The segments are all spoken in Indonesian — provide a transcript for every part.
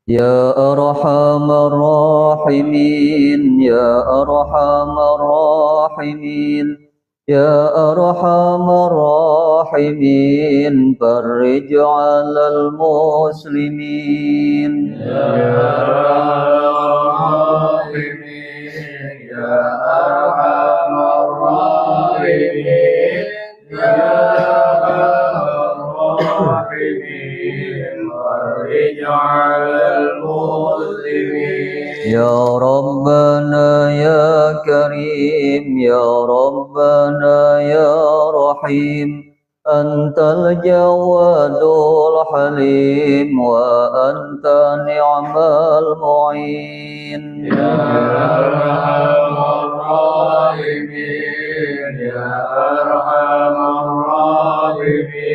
يا أرحم الراحمين يا أرحم الراحمين يا أرحم الراحمين فرج على المسلمين يا الراحمين يا أرحم الراحمين يا الراحمين فرج على المسلمين يا ربنا يا كريم يا ربنا يا رحيم أنت الجواد الحليم وأنت نعم المعين يا أرحم الراحمين يا أرحم الراحمين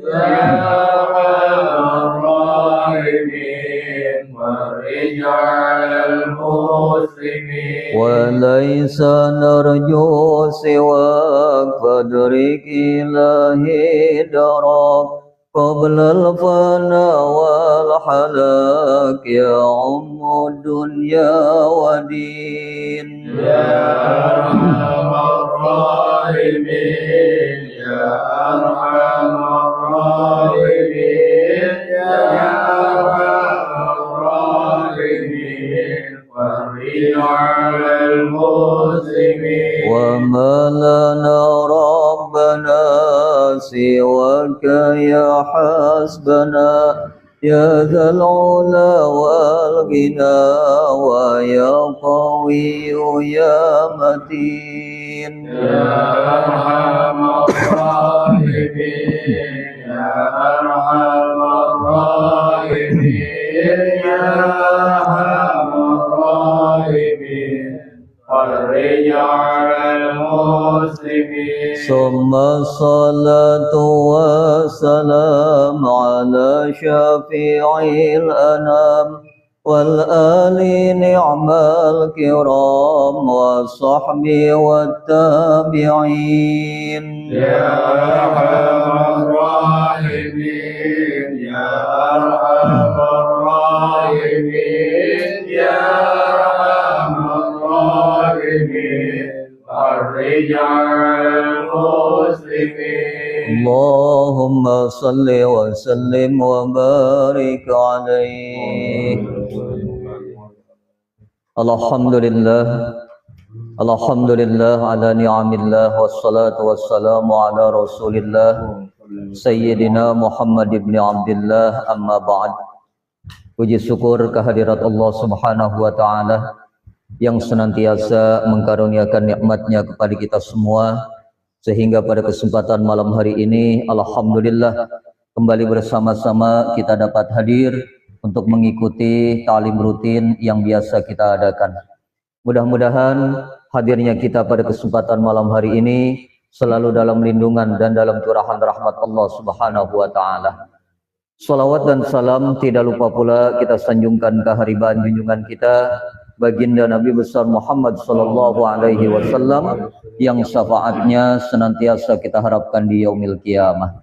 يا أرحم الراحمين فرج على المسلمين وليس نرجو سواك فادرك إلهي دراك قبل الفناء والحلاك يا أم الدنيا ودين يا أرحم الراحمين يا أرحم الراحمين يا أرحم الراحمين فرج على المسلمين وما لنا ربنا سواك يا حسبنا يا ذا العلا والغنى ويا قوي يا متين يا أرحم الراحمين يا أرحم الراحمين يا أرحم الراحمين فرج على المسلمين ثم الصلاة والسلام على شفيع الأنام والآل نعم الكرام والصحب والتابعين يا أرحم الراحمين يا أرحم الراحمين يا أرحم الراحمين فرج على المسلمين اللهم صل وسلم وبارك عليه Alhamdulillah ala ni'amillah wassalatu wassalamu ala rasulillah Sayyidina Muhammad ibn Abdullah amma ba'd. Puji syukur kehadirat Allah subhanahu wa ta'ala yang senantiasa mengkaruniakan nikmatnya kepada kita semua, sehingga pada kesempatan malam hari ini alhamdulillah kembali bersama-sama kita dapat hadir untuk mengikuti ta'lim rutin yang biasa kita adakan. Mudah-mudahan hadirnya kita pada kesempatan malam hari ini selalu dalam lindungan dan dalam curahan rahmat Allah subhanahu wa ta'ala. Salawat dan salam tidak lupa pula kita sanjungkan keharibaan junjungan kita baginda Nabi besar Muhammad sallallahu alaihi wasallam yang syafaatnya senantiasa kita harapkan di yaumil qiyamah.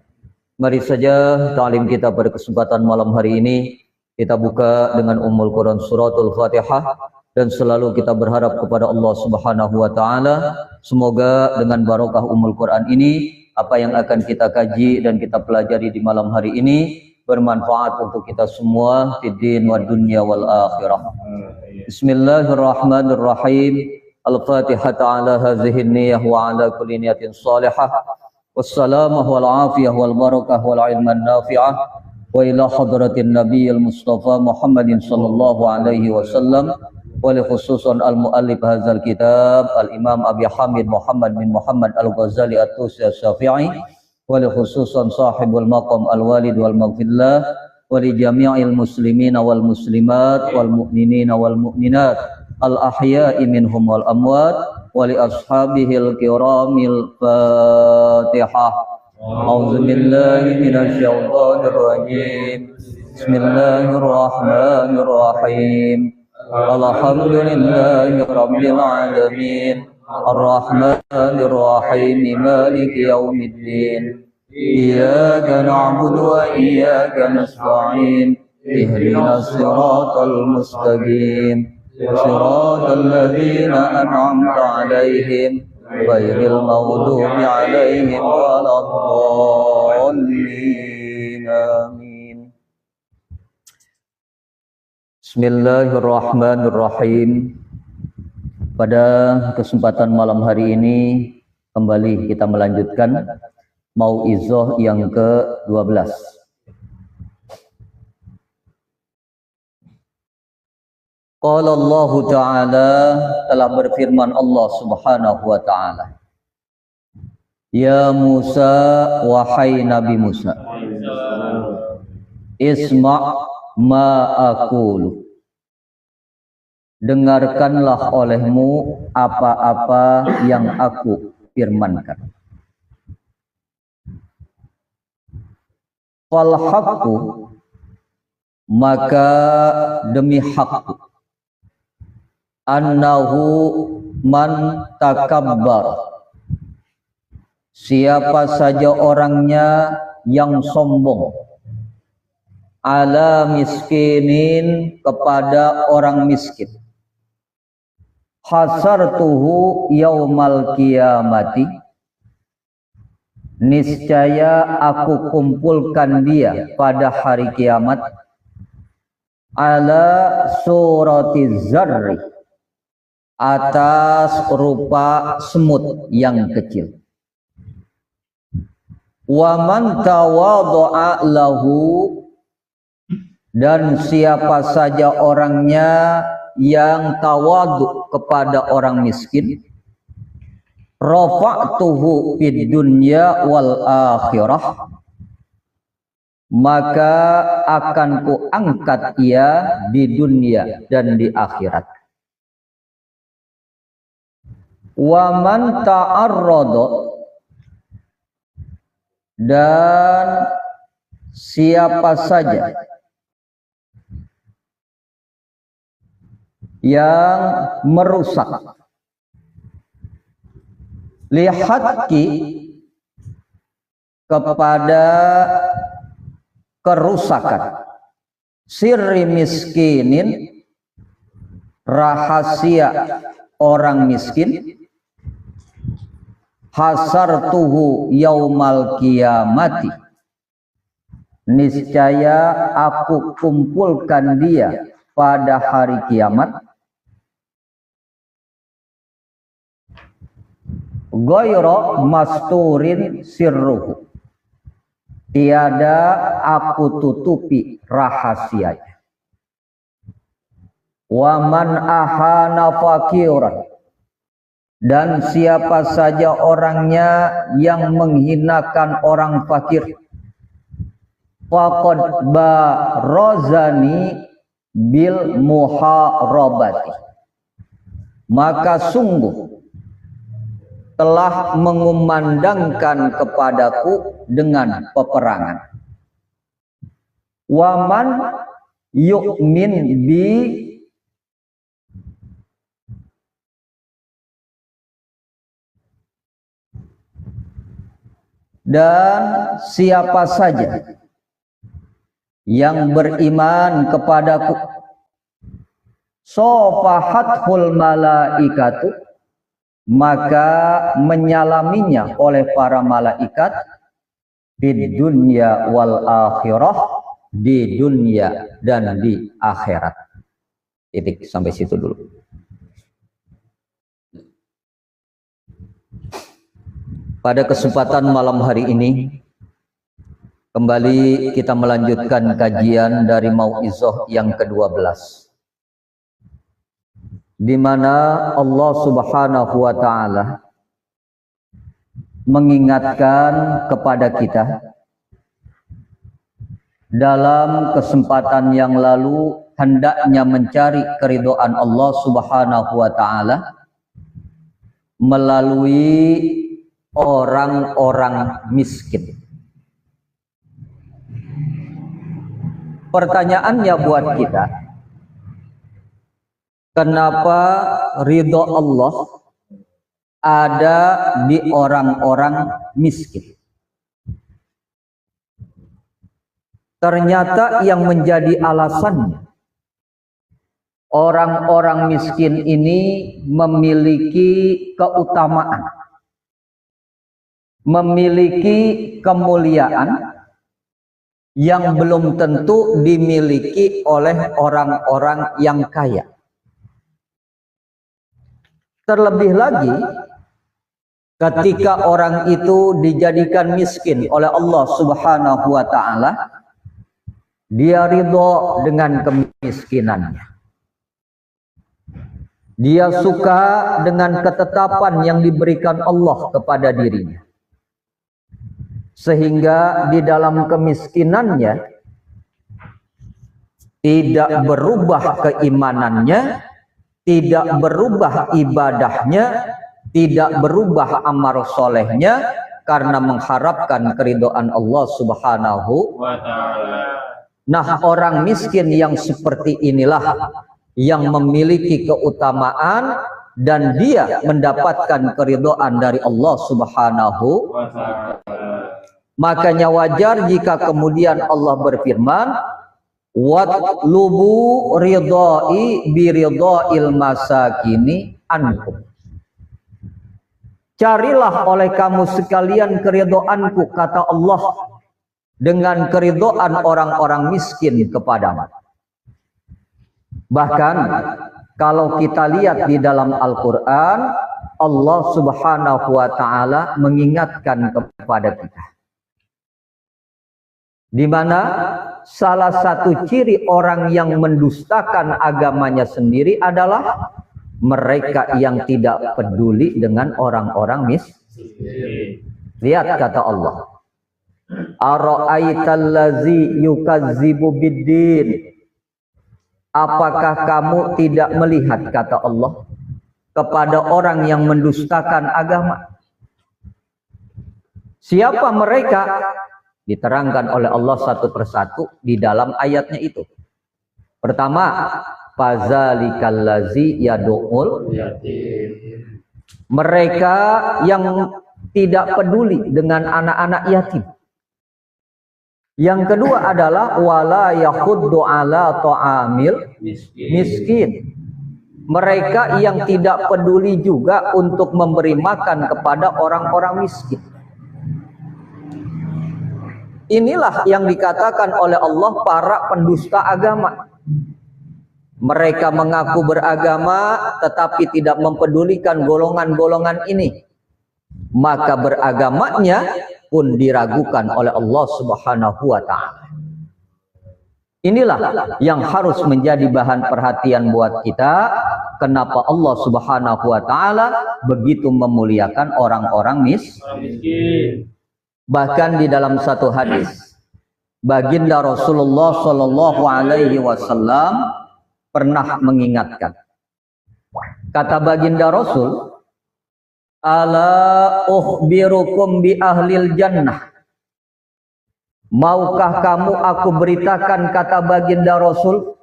Mari saja ta'lim kita pada kesempatan malam hari ini kita buka dengan Ummul Quran suratul Fatihah, dan selalu kita berharap kepada Allah subhanahu wa ta'ala semoga dengan barokah Ummul Quran ini apa yang akan kita kaji dan kita pelajari di malam hari ini bermanfaat untuk kita semua fid din wad dunya wal akhirah. Bismillahirrahmanirrahim. Al-Fatihah ala hadhihi niyyah wa ala kulli niyatin salihah. Wassalamah wal afiyah wal barakah wal ilman nafi'ah wa ila hadratin nabiyil mustafa Muhammadin sallallahu alaihi wasallam wa li khususan al-muallif hadzal kitab al-Imam Abi Hamid Muhammad bin Muhammad Al-Ghazali At-Tusi Asy-Syafi'i wa li khususan sahibul maqam al-walid wal maghfirlah wa li jami'il muslimina wal muslimat wal mu'minina wal mu'minat al-ahya'i minhum wal amwat wa li ashabihil kiramil Fatihah. A'udzu billahi minasy syaithanir rajim. Bismillahirrahmanirrahim. Alhamdulillahi rabbil alamin. Ar-Rahmanir Rahim. Maliki yaumiddin. إياك نعبد وإياك نستعين اهدنا الصراط المستقيم صراط الذين أنعمت عليهم غير المغضوب عليهم ولا الضالين آمين. Bismillahirrahmanirrahim. Pada kesempatan malam hari ini kembali kita melanjutkan mau'izah yang ke-12. Qala Allah Ta'ala, telah berfirman Allah Subhanahu wa Ta'ala, Ya Musa, wahai Nabi Musa, isma' ma aqulu, dengarkanlah olehmu apa-apa yang aku firmankan. Fal haqqu, maka demi hakku, annahu man takabbar, siapa saja orangnya yang sombong, ala miskinin, kepada orang miskin, hasartuhu yaumal qiyamati, niscaya aku kumpulkan dia pada hari kiamat, ala surati zarri, atas rupa semut yang kecil. Wa man tawadha'a lahu, dan siapa saja orangnya yang tawadhu kepada orang miskin, rafa'tuhu fid dunya wal akhirah, maka akan kuangkat ia di dunia dan di akhirat. Wa man ta'arrada, dan siapa saja yang merusak, lihatki, kepada kerusakan, sirri miskinin, rahasia orang miskin, hasartuhu yaumal qiyamati, niscaya aku kumpulkan dia pada hari kiamat, ghayra masturin sirruhu, tiada aku tutupi rahasianya. Wa man ahana fakiran, dan siapa saja orangnya yang menghinakan orang fakir, faqad barazani bil muharabati, maka sungguh telah mengumandangkan kepadaku dengan peperangan. Wa man yu'min bi, dan siapa saja yang beriman kepadaku, sofahathul malaikatu, maka menyalaminya oleh para malaikat, di dunia wal akhirah, di dunia dan di akhirat. Titik sampai situ dulu. Pada kesempatan malam hari ini kembali kita melanjutkan kajian dari mau'izah yang ke-12, di mana Allah Subhanahu wa Ta'ala mengingatkan kepada kita dalam kesempatan yang lalu hendaknya mencari keridhaan Allah Subhanahu wa Ta'ala melalui orang-orang miskin. Pertanyaannya buat kita, kenapa ridho Allah ada di orang-orang miskin? ternyata yang menjadi alasannya orang-orang miskin ini memiliki keutamaan, memiliki kemuliaan yang belum tentu dimiliki oleh orang-orang yang kaya. Terlebih lagi ketika orang itu dijadikan miskin oleh Allah Subhanahu wa taala, dia ridho dengan kemiskinannya. Dia suka dengan ketetapan yang diberikan Allah kepada dirinya. Sehingga di dalam kemiskinannya tidak berubah keimanannya, tidak berubah ibadahnya, tidak berubah amal solehnya, karena mengharapkan keridhaan Allah Subhanahu wa ta'ala. Nah, orang miskin yang seperti inilah yang memiliki keutamaan dan dia mendapatkan keridhaan dari Allah Subhanahu wa ta'ala. Makanya wajar jika kemudian Allah berfirman, "Watlubu ridai bi ridail masakini ankum." Carilah oleh kamu sekalian keridhaanku, kata Allah, dengan keridhaan orang-orang miskin kepadamu. Bahkan kalau kita lihat di dalam Al-Quran, Allah Subhanahu wa ta'ala mengingatkan kepada kita, di mana salah satu ciri orang yang mendustakan agamanya sendiri adalah mereka yang tidak peduli dengan orang-orang miskin. Lihat kata Allah, "Ara'aitallazi yukazzibu biddin." Apakah kamu tidak melihat, kata Allah, kepada orang yang mendustakan agama? Siapa mereka? Diterangkan oleh Allah satu persatu di dalam ayatnya itu. Pertama, fazalikallazi yad'ul yatim. Mereka yang tidak peduli dengan anak-anak yatim. Yang kedua adalah wala yakhuddu ala ta'amil miskin. Mereka yang tidak peduli juga untuk memberi makan kepada orang-orang miskin. Inilah yang dikatakan oleh Allah para pendusta agama. Mereka mengaku beragama tetapi tidak mempedulikan golongan-golongan ini. Maka beragamanya pun diragukan oleh Allah Subhanahu wa ta'ala. Inilah yang harus menjadi bahan perhatian buat kita. Kenapa Allah Subhanahu wa ta'ala begitu memuliakan orang-orang miskin. Bahkan di dalam satu hadis, baginda Rasulullah Shallallahu Alaihi Wasallam pernah mengingatkan. Kata baginda Rasul, "Ala ukhbirukum bi ahlil jannah." Maukah kamu aku beritakan, kata baginda Rasul,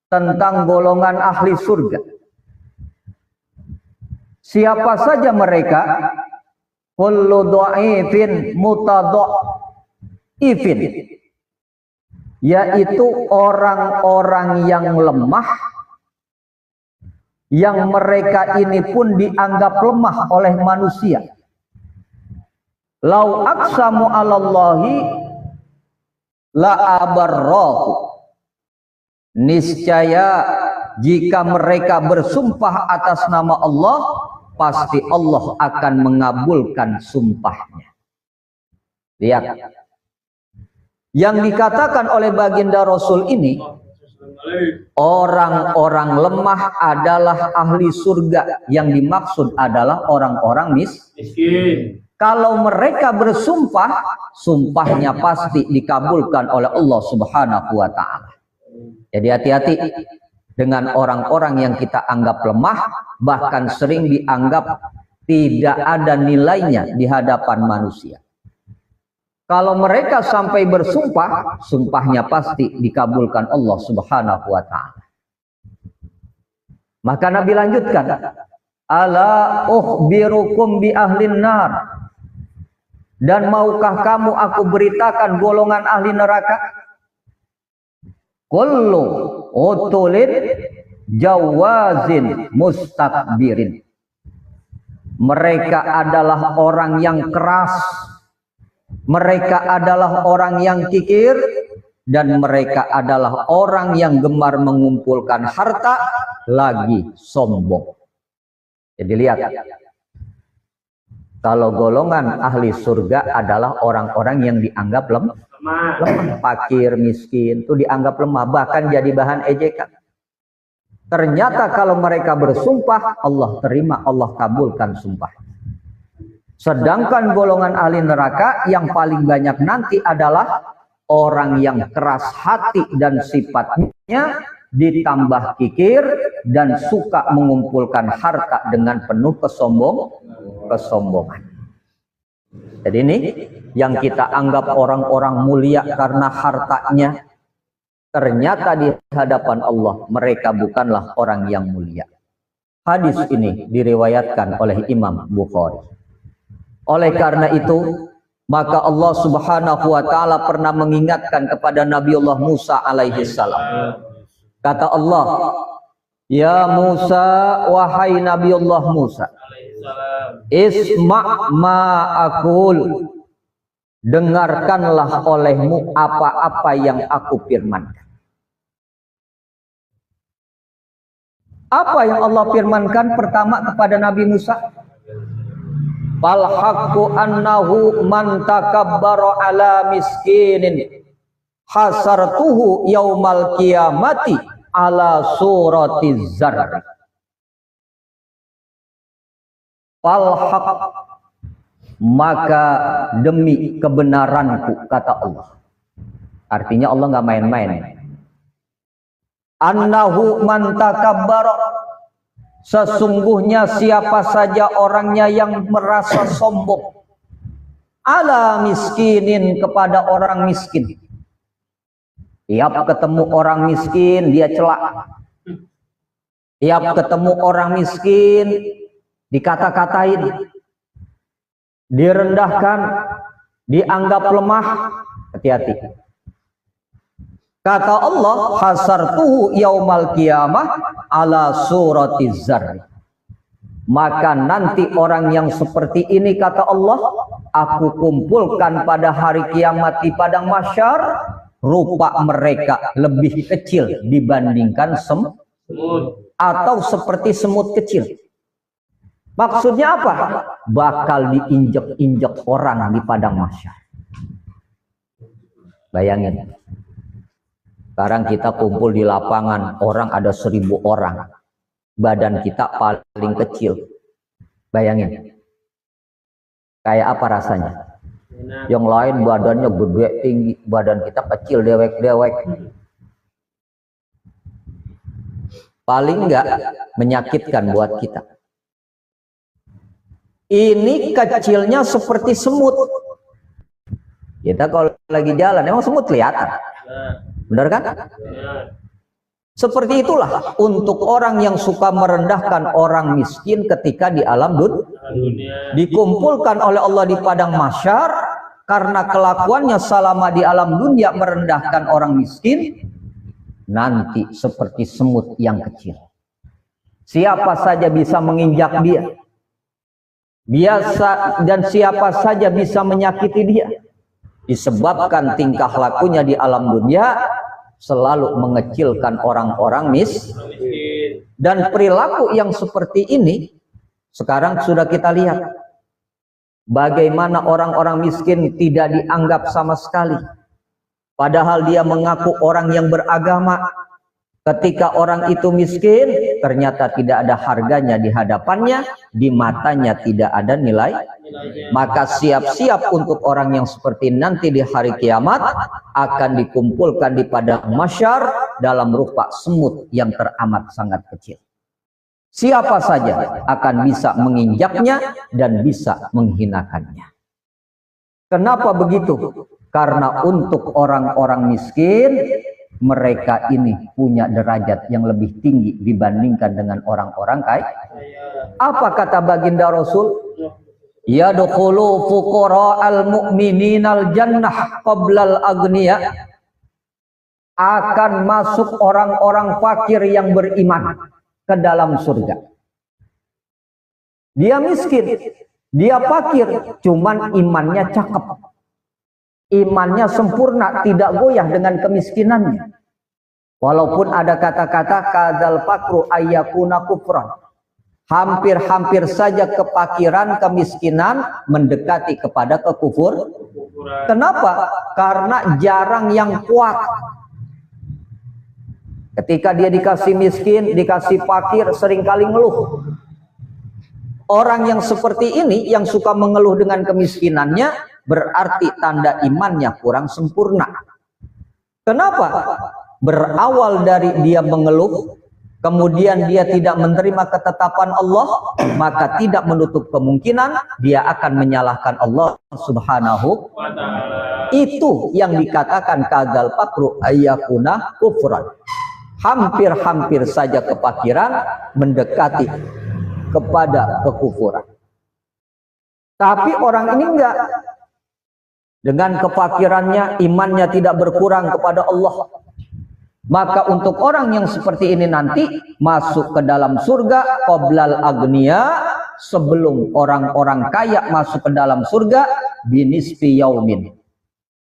tentang golongan ahli surga? Siapa saja mereka? Kullu dha'ifin mutadha'ifin, yaitu orang-orang yang lemah, yang mereka ini pun dianggap lemah oleh manusia. Lau aqsamu 'alallahi la abarrahu. Niscaya jika mereka bersumpah atas nama Allah, pasti Allah akan mengabulkan sumpahnya. Lihat, yang dikatakan oleh baginda Rasul ini, orang-orang lemah adalah ahli surga. Yang dimaksud adalah orang-orang miskin. Kalau mereka bersumpah, sumpahnya pasti dikabulkan oleh Allah Subhanahu wa ta'ala. Jadi hati-hati dengan orang-orang yang kita anggap lemah, bahkan sering dianggap tidak ada nilainya di hadapan manusia. Kalau mereka sampai bersumpah, sumpahnya pasti dikabulkan Allah Subhanahu wa ta'ala. Maka Nabi lanjutkan, "Ala ukhbirukum bi ahlin nar." Dan maukah kamu aku beritakan golongan ahli neraka? kullu utulin jawazin mustakbirin. Mereka adalah orang yang keras, mereka adalah orang yang kikir, dan mereka adalah orang yang gemar mengumpulkan harta, lagi sombong. Jadi lihat, kalau golongan ahli surga adalah orang-orang yang dianggap lemah, fakir, miskin, itu dianggap lemah, bahkan jadi bahan ejekan. Ternyata kalau mereka bersumpah, Allah terima, Allah kabulkan sumpah. Sedangkan golongan ahli neraka yang paling banyak nanti adalah orang yang keras hati dan sifatnya, ditambah kikir dan suka mengumpulkan harta dengan penuh kesombongan. Jadi ini yang kita anggap orang-orang mulia karena hartanya, ternyata di hadapan Allah mereka bukanlah orang yang mulia. Hadis ini diriwayatkan oleh Imam Bukhari. Oleh karena itu, maka Allah Subhanahu wa taala pernah mengingatkan kepada Nabiullah Musa alaihi salam. Kata Allah, "Ya Musa, wahai Nabiullah Musa, isma' ma aqul, dengarkanlah olehmu apa-apa yang aku firmankan." Apa yang Allah firmankan pertama kepada Nabi Musa? Fal haqqu annahu man takabbara ala miskinin hasartuhu yaumal qiyamati ala surati zarr. Fal haqq, maka demi kebenaranku, kata Allah. Artinya Allah nggak main-main. Annahu man takabbara, sesungguhnya siapa saja orangnya yang merasa sombong, ala miskinin, kepada orang miskin. Tiap ketemu orang miskin dia celak. Tiap ketemu orang miskin dikata-katain, direndahkan, dianggap lemah. Hati-hati. Kata Allah, hasartuhu yaumal qiyamah ala surati zarr. Maka nanti orang yang seperti ini, kata Allah, aku kumpulkan pada hari kiamat di padang mahsyar, rupa mereka lebih kecil dibandingkan semut, atau seperti semut kecil. Maksudnya apa? Bakal diinjek-injek orang di padang mahsyar. Bayangin. Sekarang kita kumpul di lapangan, orang ada 1000 orang. Badan kita paling kecil. Bayangin. Kayak apa rasanya? Yang lain badannya gede, tinggi. Badan kita kecil, dewek-dewek. Paling enggak menyakitkan buat kita. Ini kecilnya seperti semut. Kita kalau lagi jalan, emang semut kelihatan. Benar kan? Seperti itulah untuk orang yang suka merendahkan orang miskin ketika di alam dunia. Dikumpulkan oleh Allah di padang mahsyar karena kelakuannya selama di alam dunia merendahkan orang miskin, nanti seperti semut yang kecil. Siapa saja bisa menginjak dia. Biasa, dan siapa saja bisa menyakiti dia. Disebabkan tingkah lakunya di alam dunia selalu mengecilkan orang-orang miskin. Dan perilaku yang seperti ini sekarang sudah kita lihat. Bagaimana orang-orang miskin tidak dianggap sama sekali. Padahal dia mengaku orang yang beragama. Ketika orang itu miskin, ternyata tidak ada harganya di hadapannya, di matanya tidak ada nilai. Maka siap-siap untuk orang yang seperti nanti di hari kiamat akan dikumpulkan di padang mahsyar dalam rupa semut yang teramat sangat kecil. Siapa saja akan bisa menginjaknya dan bisa menghinakannya. Kenapa begitu? Karena untuk orang-orang miskin, mereka ini punya derajat yang lebih tinggi dibandingkan dengan orang-orang kaya. Apa kata baginda Rasul? Yadkhulu fuqara'al mu'mininal jannah qablal aghniya. akan masuk orang-orang fakir yang beriman ke dalam surga. Dia miskin, dia fakir, cuman imannya cakep. Imannya sempurna, tidak goyah dengan kemiskinannya. Walaupun ada kata-kata kadzal fakru ayyakuna kufran. Hampir-hampir saja kefakiran, kemiskinan mendekati kepada kekufur. Kenapa? Karena jarang yang kuat. Ketika dia dikasih miskin, dikasih fakir, seringkali ngeluh. Orang yang seperti ini, yang suka mengeluh dengan kemiskinannya, berarti tanda imannya kurang sempurna. Kenapa? Berawal dari dia mengeluh, kemudian dia tidak menerima ketetapan Allah, maka tidak menutup kemungkinan dia akan menyalahkan Allah Subhanahu wa ta'ala. Itu yang dikatakan kadzal fakru ayyakuna kufran. Hampir-hampir saja kefakiran mendekati kepada kekufuran. Tapi orang ini enggak. Dengan kefakirannya, imannya tidak berkurang kepada Allah. Maka untuk orang yang seperti ini nanti masuk ke dalam surga qoblal agniya, sebelum orang-orang kaya masuk ke dalam surga, binisfi yaumin,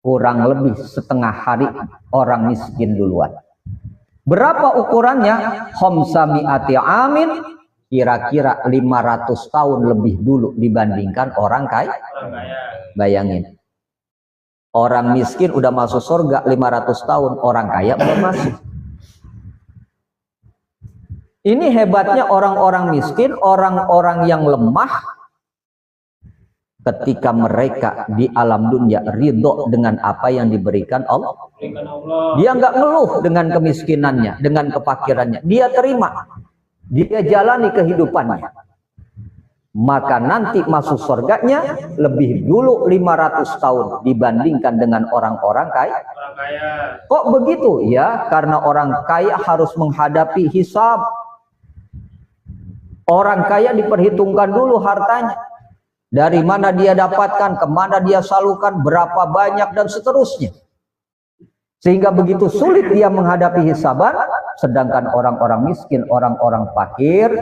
kurang lebih setengah hari orang miskin duluan. Berapa ukurannya? Khamsami'ati amin, kira-kira 500 tahun lebih dulu dibandingkan orang kaya. Bayangin, orang miskin udah masuk surga 500 tahun, orang kaya belum masuk. Ini hebatnya orang-orang miskin, orang-orang yang lemah, ketika mereka di alam dunia ridho dengan apa yang diberikan Allah. Dia nggak ngeluh dengan kemiskinannya, dengan kefakirannya. Dia terima, dia jalani kehidupannya. Maka nanti masuk surganya lebih dulu 500 tahun dibandingkan dengan orang-orang kaya. Kok begitu? Ya, karena orang kaya harus menghadapi hisab. Orang kaya diperhitungkan dulu hartanya. Dari mana dia dapatkan, kemana dia salurkan, berapa banyak, dan seterusnya. Sehingga begitu sulit dia menghadapi hisaban, sedangkan orang-orang miskin, orang-orang fakir,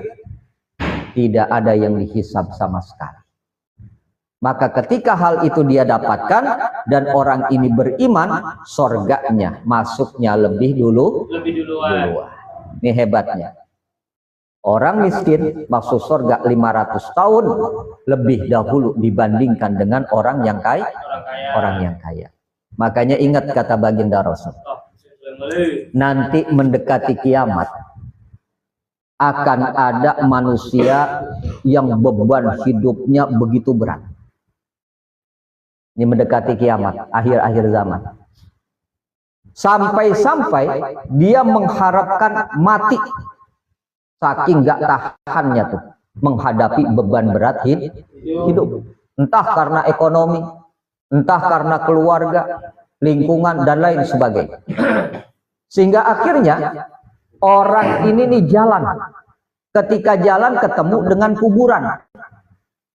tidak ada yang dihisab sama sekali. Maka ketika hal itu dia dapatkan dan orang ini beriman, surganya masuknya lebih duluan. Ini hebatnya. Orang miskin masuk surga 500 tahun lebih dahulu dibandingkan dengan orang yang kaya. Orang yang kaya. Makanya ingat kata baginda Rasul. Nanti mendekati kiamat, akan ada manusia yang beban hidupnya begitu berat. Ini mendekati kiamat, akhir-akhir zaman. Sampai-sampai dia mengharapkan mati. Saking gak tahannya tuh menghadapi beban berat hidup. Entah karena ekonomi, entah karena keluarga, lingkungan, dan lain sebagainya. Sehingga akhirnya orang ini nih jalan. Ketika jalan ketemu dengan kuburan.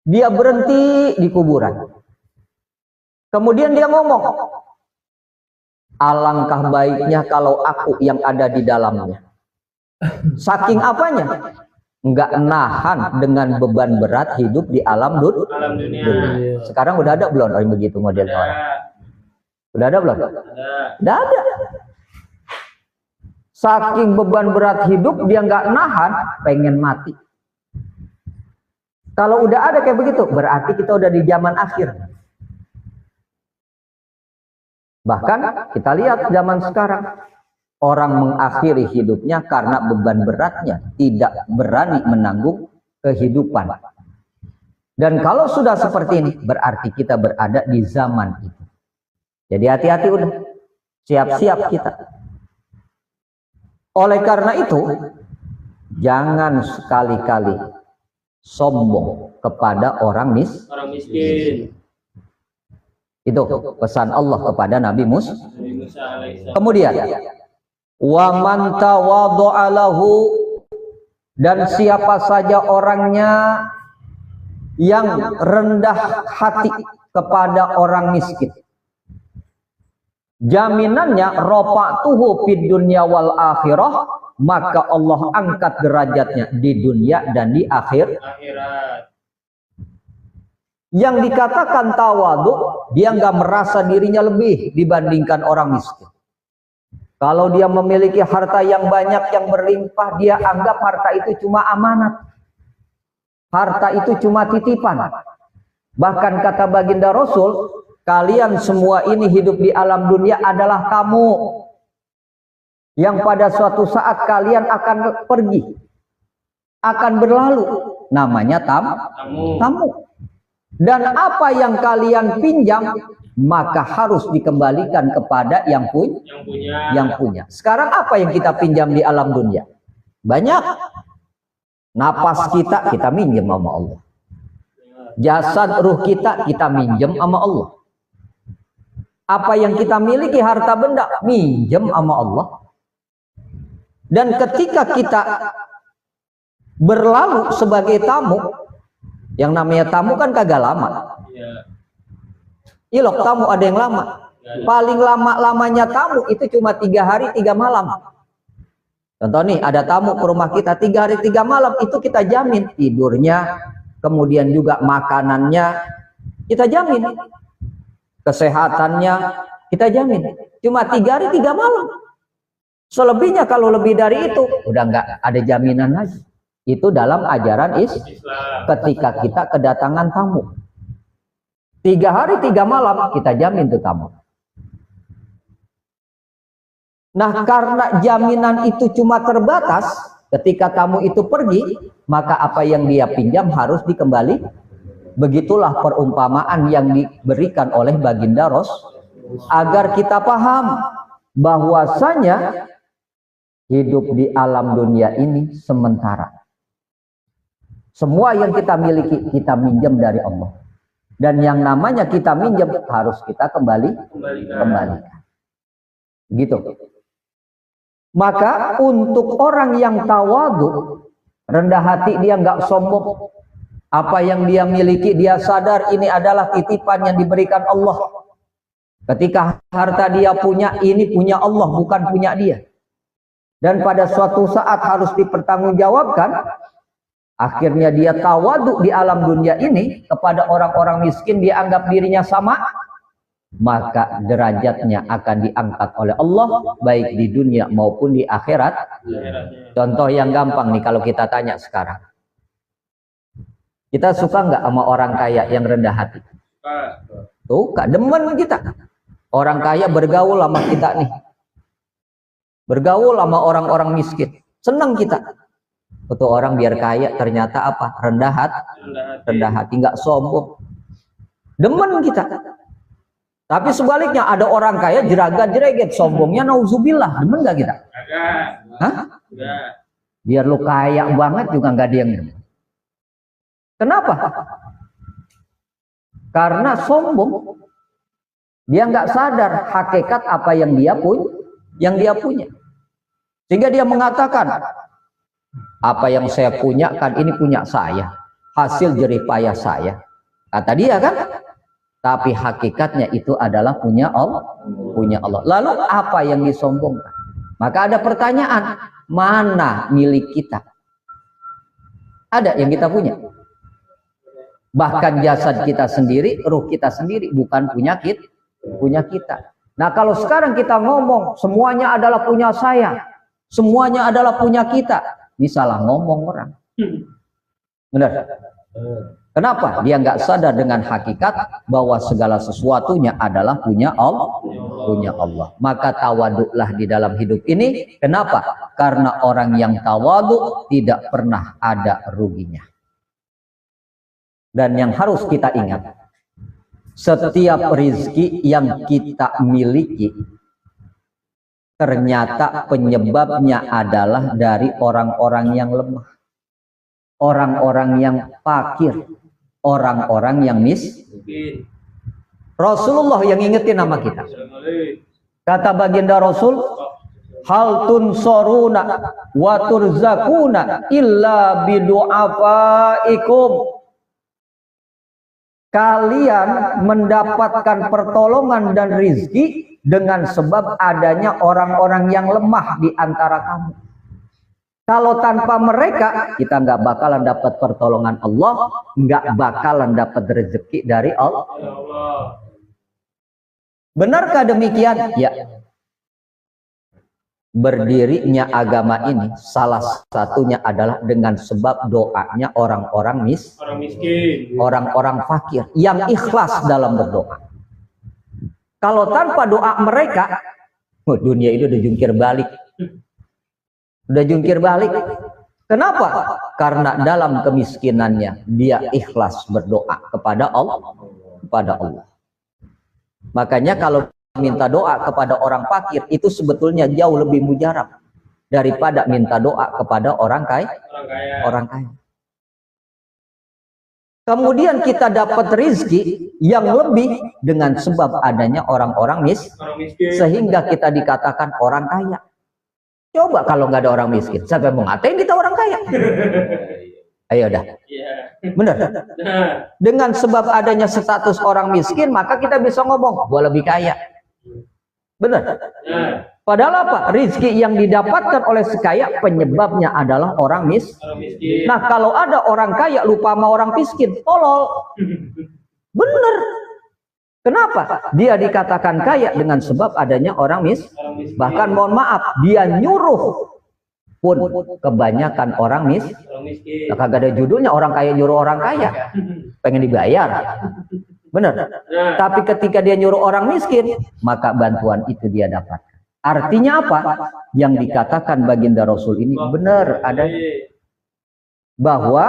Dia berhenti di kuburan. Kemudian dia ngomong, alangkah baiknya kalau aku yang ada di dalamnya. Saking apanya? Enggak nahan dengan beban berat hidup di alam dunia. Sekarang udah ada belum orang begitu modelnya orang? Udah ada belum? Udah ada. Saking beban berat hidup dia nggak nahan, pengen mati. Kalau udah ada kayak begitu, berarti kita udah di zaman akhir. Bahkan kita lihat zaman sekarang, orang mengakhiri hidupnya karena beban beratnya, tidak berani menanggung kehidupan. Dan kalau sudah seperti ini, berarti kita berada di zaman itu. Jadi hati-hati udah, siap-siap kita. Oleh karena itu, jangan sekali-kali sombong kepada orang miskin. Itu pesan Allah kepada Nabi Musa. Kemudian, wa man tawadha'a lahu, dan siapa saja orangnya yang rendah hati kepada orang miskin. jaminannya rafa'tuhu fid dunya wal akhirah, maka Allah angkat derajatnya di dunia dan di akhirat. Yang dikatakan tawadhu, dia nggak merasa dirinya lebih dibandingkan orang miskin. Kalau dia memiliki harta yang banyak, yang berlimpah, dia anggap harta itu cuma amanat. Harta itu cuma titipan. Bahkan kata baginda Rasul, kalian semua ini hidup di alam dunia adalah kamu. Yang pada suatu saat kalian akan pergi. Akan berlalu. Namanya tamu. Dan apa yang kalian pinjam, maka harus dikembalikan kepada yang punya. Sekarang apa yang kita pinjam di alam dunia? Banyak. Napas kita minjem sama Allah. Jasad ruh kita minjem sama Allah. Apa yang kita miliki harta benda, minjem sama Allah. Dan ketika kita berlalu sebagai tamu, yang namanya tamu kan kagak lama. Ilok tamu ada yang lama. Paling lama-lamanya tamu itu cuma 3 hari 3 malam. Contoh nih, ada tamu ke rumah kita 3 hari 3 malam, itu kita jamin tidurnya, kemudian juga makanannya kita jamin, kesehatannya kita jamin. Cuma 3 hari 3 malam. Selebihnya kalau lebih dari itu udah nggak ada jaminan lagi. Itu dalam ajaran Islam. Ketika kita kedatangan tamu 3 hari 3 malam kita jamin tuh tamu. Nah, karena jaminan itu cuma terbatas, ketika tamu itu pergi, maka apa yang dia pinjam harus dikembali. Begitulah perumpamaan yang diberikan oleh baginda Rasul, agar kita paham bahwasanya hidup di alam dunia ini sementara. Semua yang kita miliki kita minjam dari Allah. Dan yang namanya kita minjam harus kita kembalikan. Gitu. Maka untuk orang yang tawadhu, rendah hati, dia nggak sombong. Apa yang dia miliki dia sadar ini adalah titipan yang diberikan Allah. Ketika harta dia punya, ini punya Allah, bukan punya dia. Dan pada suatu saat harus dipertanggungjawabkan. Akhirnya dia tawadhu di alam dunia ini kepada orang-orang miskin, dia anggap dirinya sama, maka derajatnya akan diangkat oleh Allah baik di dunia maupun di akhirat. Contoh yang gampang nih, kalau kita tanya sekarang, kita suka nggak sama orang kaya yang rendah hati? Suka, demen kita. Orang kaya bergaul sama kita nih, bergaul sama orang-orang miskin, senang kita. Itu orang biar kaya ternyata apa? Rendah hati, nggak sombong, demen kita. Tapi sebaliknya ada orang kaya jeragat-jereget, sombongnya nauzubillah, demen nggak kita? Hah? Biar lu kaya banget juga nggak ada yang demen. Kenapa? Karena sombong. Dia nggak sadar hakikat apa yang dia punya. Sehingga dia mengatakan, apa yang saya punya kan ini punya saya, hasil jerih payah saya, kata dia kan. Tapi hakikatnya itu adalah punya Allah. Lalu apa yang disombongkan? Maka ada pertanyaan, mana milik kita? Ada yang kita punya. Bahkan jasad kita sendiri, ruh kita sendiri, bukan punya kita. Nah, kalau sekarang kita ngomong semuanya adalah punya saya, semuanya adalah punya kita, ini salah ngomong orang. Benar? Kenapa? Dia nggak sadar dengan hakikat bahwa segala sesuatunya adalah punya Allah. Maka tawaduklah di dalam hidup ini. Kenapa? Karena orang yang tawaduk tidak pernah ada ruginya. Dan yang harus kita ingat, setiap rizki yang kita miliki ternyata penyebabnya adalah dari orang-orang yang lemah, orang-orang yang fakir, orang-orang yang miskin. Rasulullah yang ingetin nama kita. Kata baginda Rasul, hal tunsoruna wa turzakuna illa bidu'afaikum. kalian mendapatkan pertolongan dan rizki dengan sebab adanya orang-orang yang lemah di antara kamu. Kalau tanpa mereka, kita nggak bakalan dapat pertolongan Allah, nggak bakalan dapat rezeki dari Allah. Benarkah demikian? Ya. Berdirinya agama ini salah satunya adalah dengan sebab doanya orang-orang miskin, orang-orang fakir yang ikhlas dalam berdoa. Kalau tanpa doa mereka, dunia itu udah jungkir balik. Udah jungkir balik. Kenapa? Karena dalam kemiskinannya dia ikhlas berdoa kepada Allah. Makanya kalau minta doa kepada orang fakir itu sebetulnya jauh lebih mujarab daripada minta doa kepada orang kaya. Kemudian kita dapat rizki yang lebih dengan sebab adanya orang-orang miskin, sehingga kita dikatakan orang kaya. Coba kalau nggak ada orang miskin, siapa yang mau ngatain kita orang kaya? Ayo dah. Benar. Dengan sebab adanya status orang miskin, maka kita bisa ngomong, gua lebih kaya. Benar. Padahal apa? Rizki yang didapatkan oleh si kaya penyebabnya adalah orang miskin. Nah, kalau ada orang kaya lupa sama orang miskin, tolol. Benar. Kenapa? Dia dikatakan kaya dengan sebab adanya orang miskin. Bahkan mohon maaf, dia nyuruh pun kebanyakan orang miskin. Nah, kagak ada judulnya orang kaya nyuruh orang kaya. Pengen dibayar. Benar. Tapi ketika dia nyuruh orang miskin, maka bantuan itu dia dapat. Artinya apa? Yang dikatakan baginda Rasul ini benar adanya. Bahwa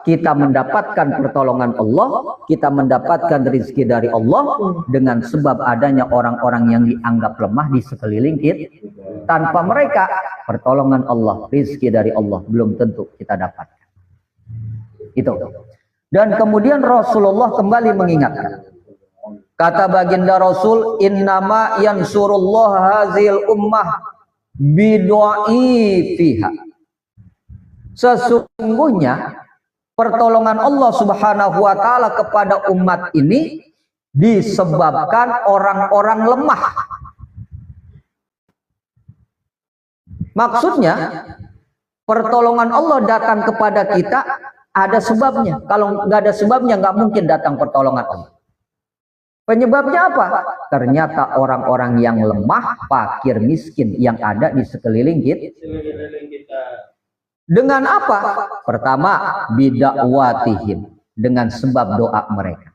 kita mendapatkan pertolongan Allah, kita mendapatkan rezeki dari Allah dengan sebab adanya orang-orang yang dianggap lemah di sekeliling kita. Tanpa mereka, pertolongan Allah, rezeki dari Allah belum tentu kita dapatkan. Itu. Dan kemudian Rasulullah kembali mengingatkan. Kata baginda Rasul, innama yansurullah hazil ummah bidu'i fiha. Sesungguhnya pertolongan Allah Subhanahu wa taala kepada umat ini disebabkan orang-orang lemah. Maksudnya pertolongan Allah datang kepada kita ada sebabnya. Kalau nggak ada sebabnya nggak mungkin datang pertolongan Allah. Penyebabnya apa? Ternyata orang-orang yang lemah, fakir, miskin yang ada di sekeliling kita. Dengan apa? Pertama, bidakwatihim, dengan sebab doa mereka.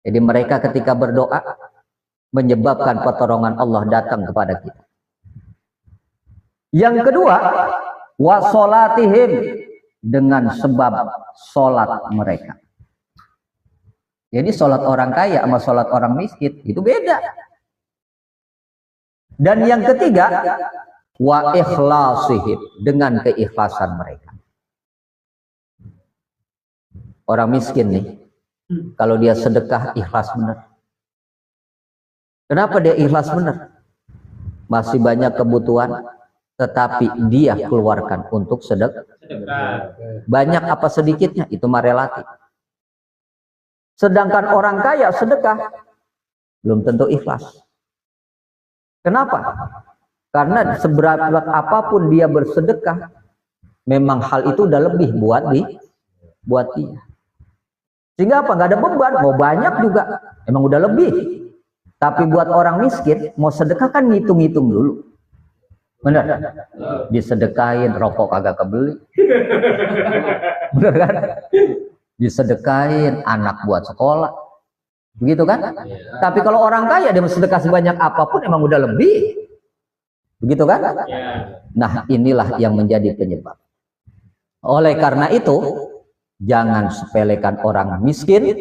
Jadi mereka ketika berdoa menyebabkan pertolongan Allah datang kepada kita. Yang kedua, wasolatihim, dengan sebab solat mereka. Jadi solat orang kaya sama solat orang miskin itu beda. Dan yang ketiga, wa ikhlasihim, dengan keikhlasan mereka. Orang miskin nih, kalau dia sedekah ikhlas benar. Kenapa dia ikhlas benar? Masih banyak kebutuhan, tetapi dia keluarkan untuk sedekah. Banyak apa sedikitnya itu mah relatif. Sedangkan orang kaya sedekah belum tentu ikhlas. Kenapa? Karena seberapa apapun dia bersedekah, memang hal itu udah lebih buat dia. Sehingga apa? Nggak ada beban, mau banyak juga, emang udah lebih. Tapi buat orang miskin, mau sedekah kan ngitung-ngitung dulu. Bener? Disedekain, rokok kagak kebeli. Bener kan? Disedekain, anak buat sekolah. Begitu kan? Tapi kalau orang kaya, dia sedekah sebanyak apapun, emang udah lebih. Begitu kan? Nah, inilah yang menjadi penyebab. Oleh karena itu, jangan sepelekan orang miskin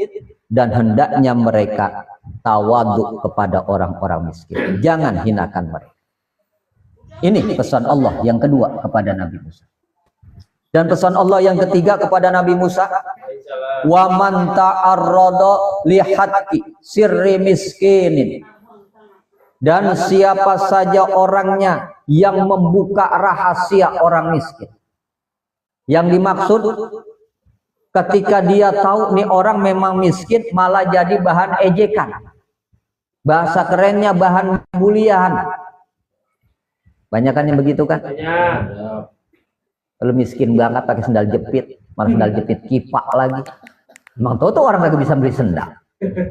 dan hendaknya mereka tawadhu kepada orang-orang miskin. Jangan hinakan mereka. Ini pesan Allah yang kedua kepada Nabi Musa. Dan pesan Allah yang ketiga kepada Nabi Musa, wa man ta'arrada li haqqi sirri miskinin. Dan siapa saja orangnya yang membuka rahasia orang miskin. Yang dimaksud ketika dia tahu nih orang memang miskin malah jadi bahan ejekan. Bahasa kerennya bahan bulian. Banyak kan yang begitu kan? Kalau miskin banget pakai sendal jepit, malah sendal jepit kipak lagi. Emang tahu tuh orang lagi bisa beli sendal.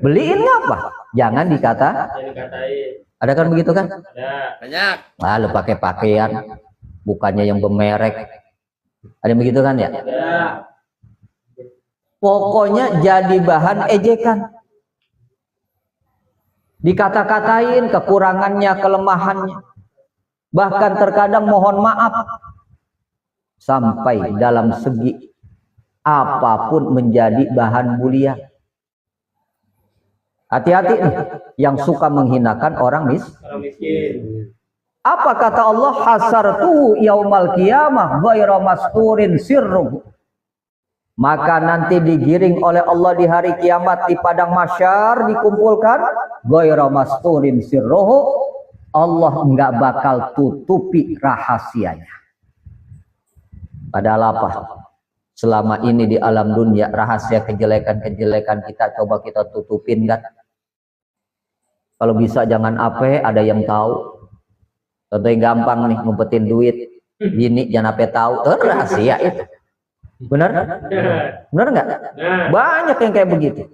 Beliin apa? Jangan dikatain. Ada kan begitu kan? Ada. Banyak. Lalu pakai pakaian bukannya yang bermerek. Ada yang begitu kan ya? Ada. Pokoknya jadi bahan ejekan. Dikata-katain kekurangannya, kelemahannya. Bahkan terkadang mohon maaf. Sampai dalam segi apapun menjadi bahan bulian. Hati-hati nih yang suka menghinakan orang miskin. Apa kata Allah? Hasartu yaumal qiyamah ghairu masturin sirruh. Maka nanti digiring oleh Allah di hari kiamat di padang mahsyar dikumpulkan ghairu masturin sirruh. Allah enggak bakal tutupi rahasianya. Padahal apa? Selama ini di alam dunia rahasia kejelekan-kejelekan kita coba kita tutupin kan? Kalau bisa jangan apa, ada yang tahu. Contoh yang gampang nih, ngumpetin duit. Bini jangan apa tahu, rahasia itu. Benar? Benar nggak? Banyak yang kayak begitu.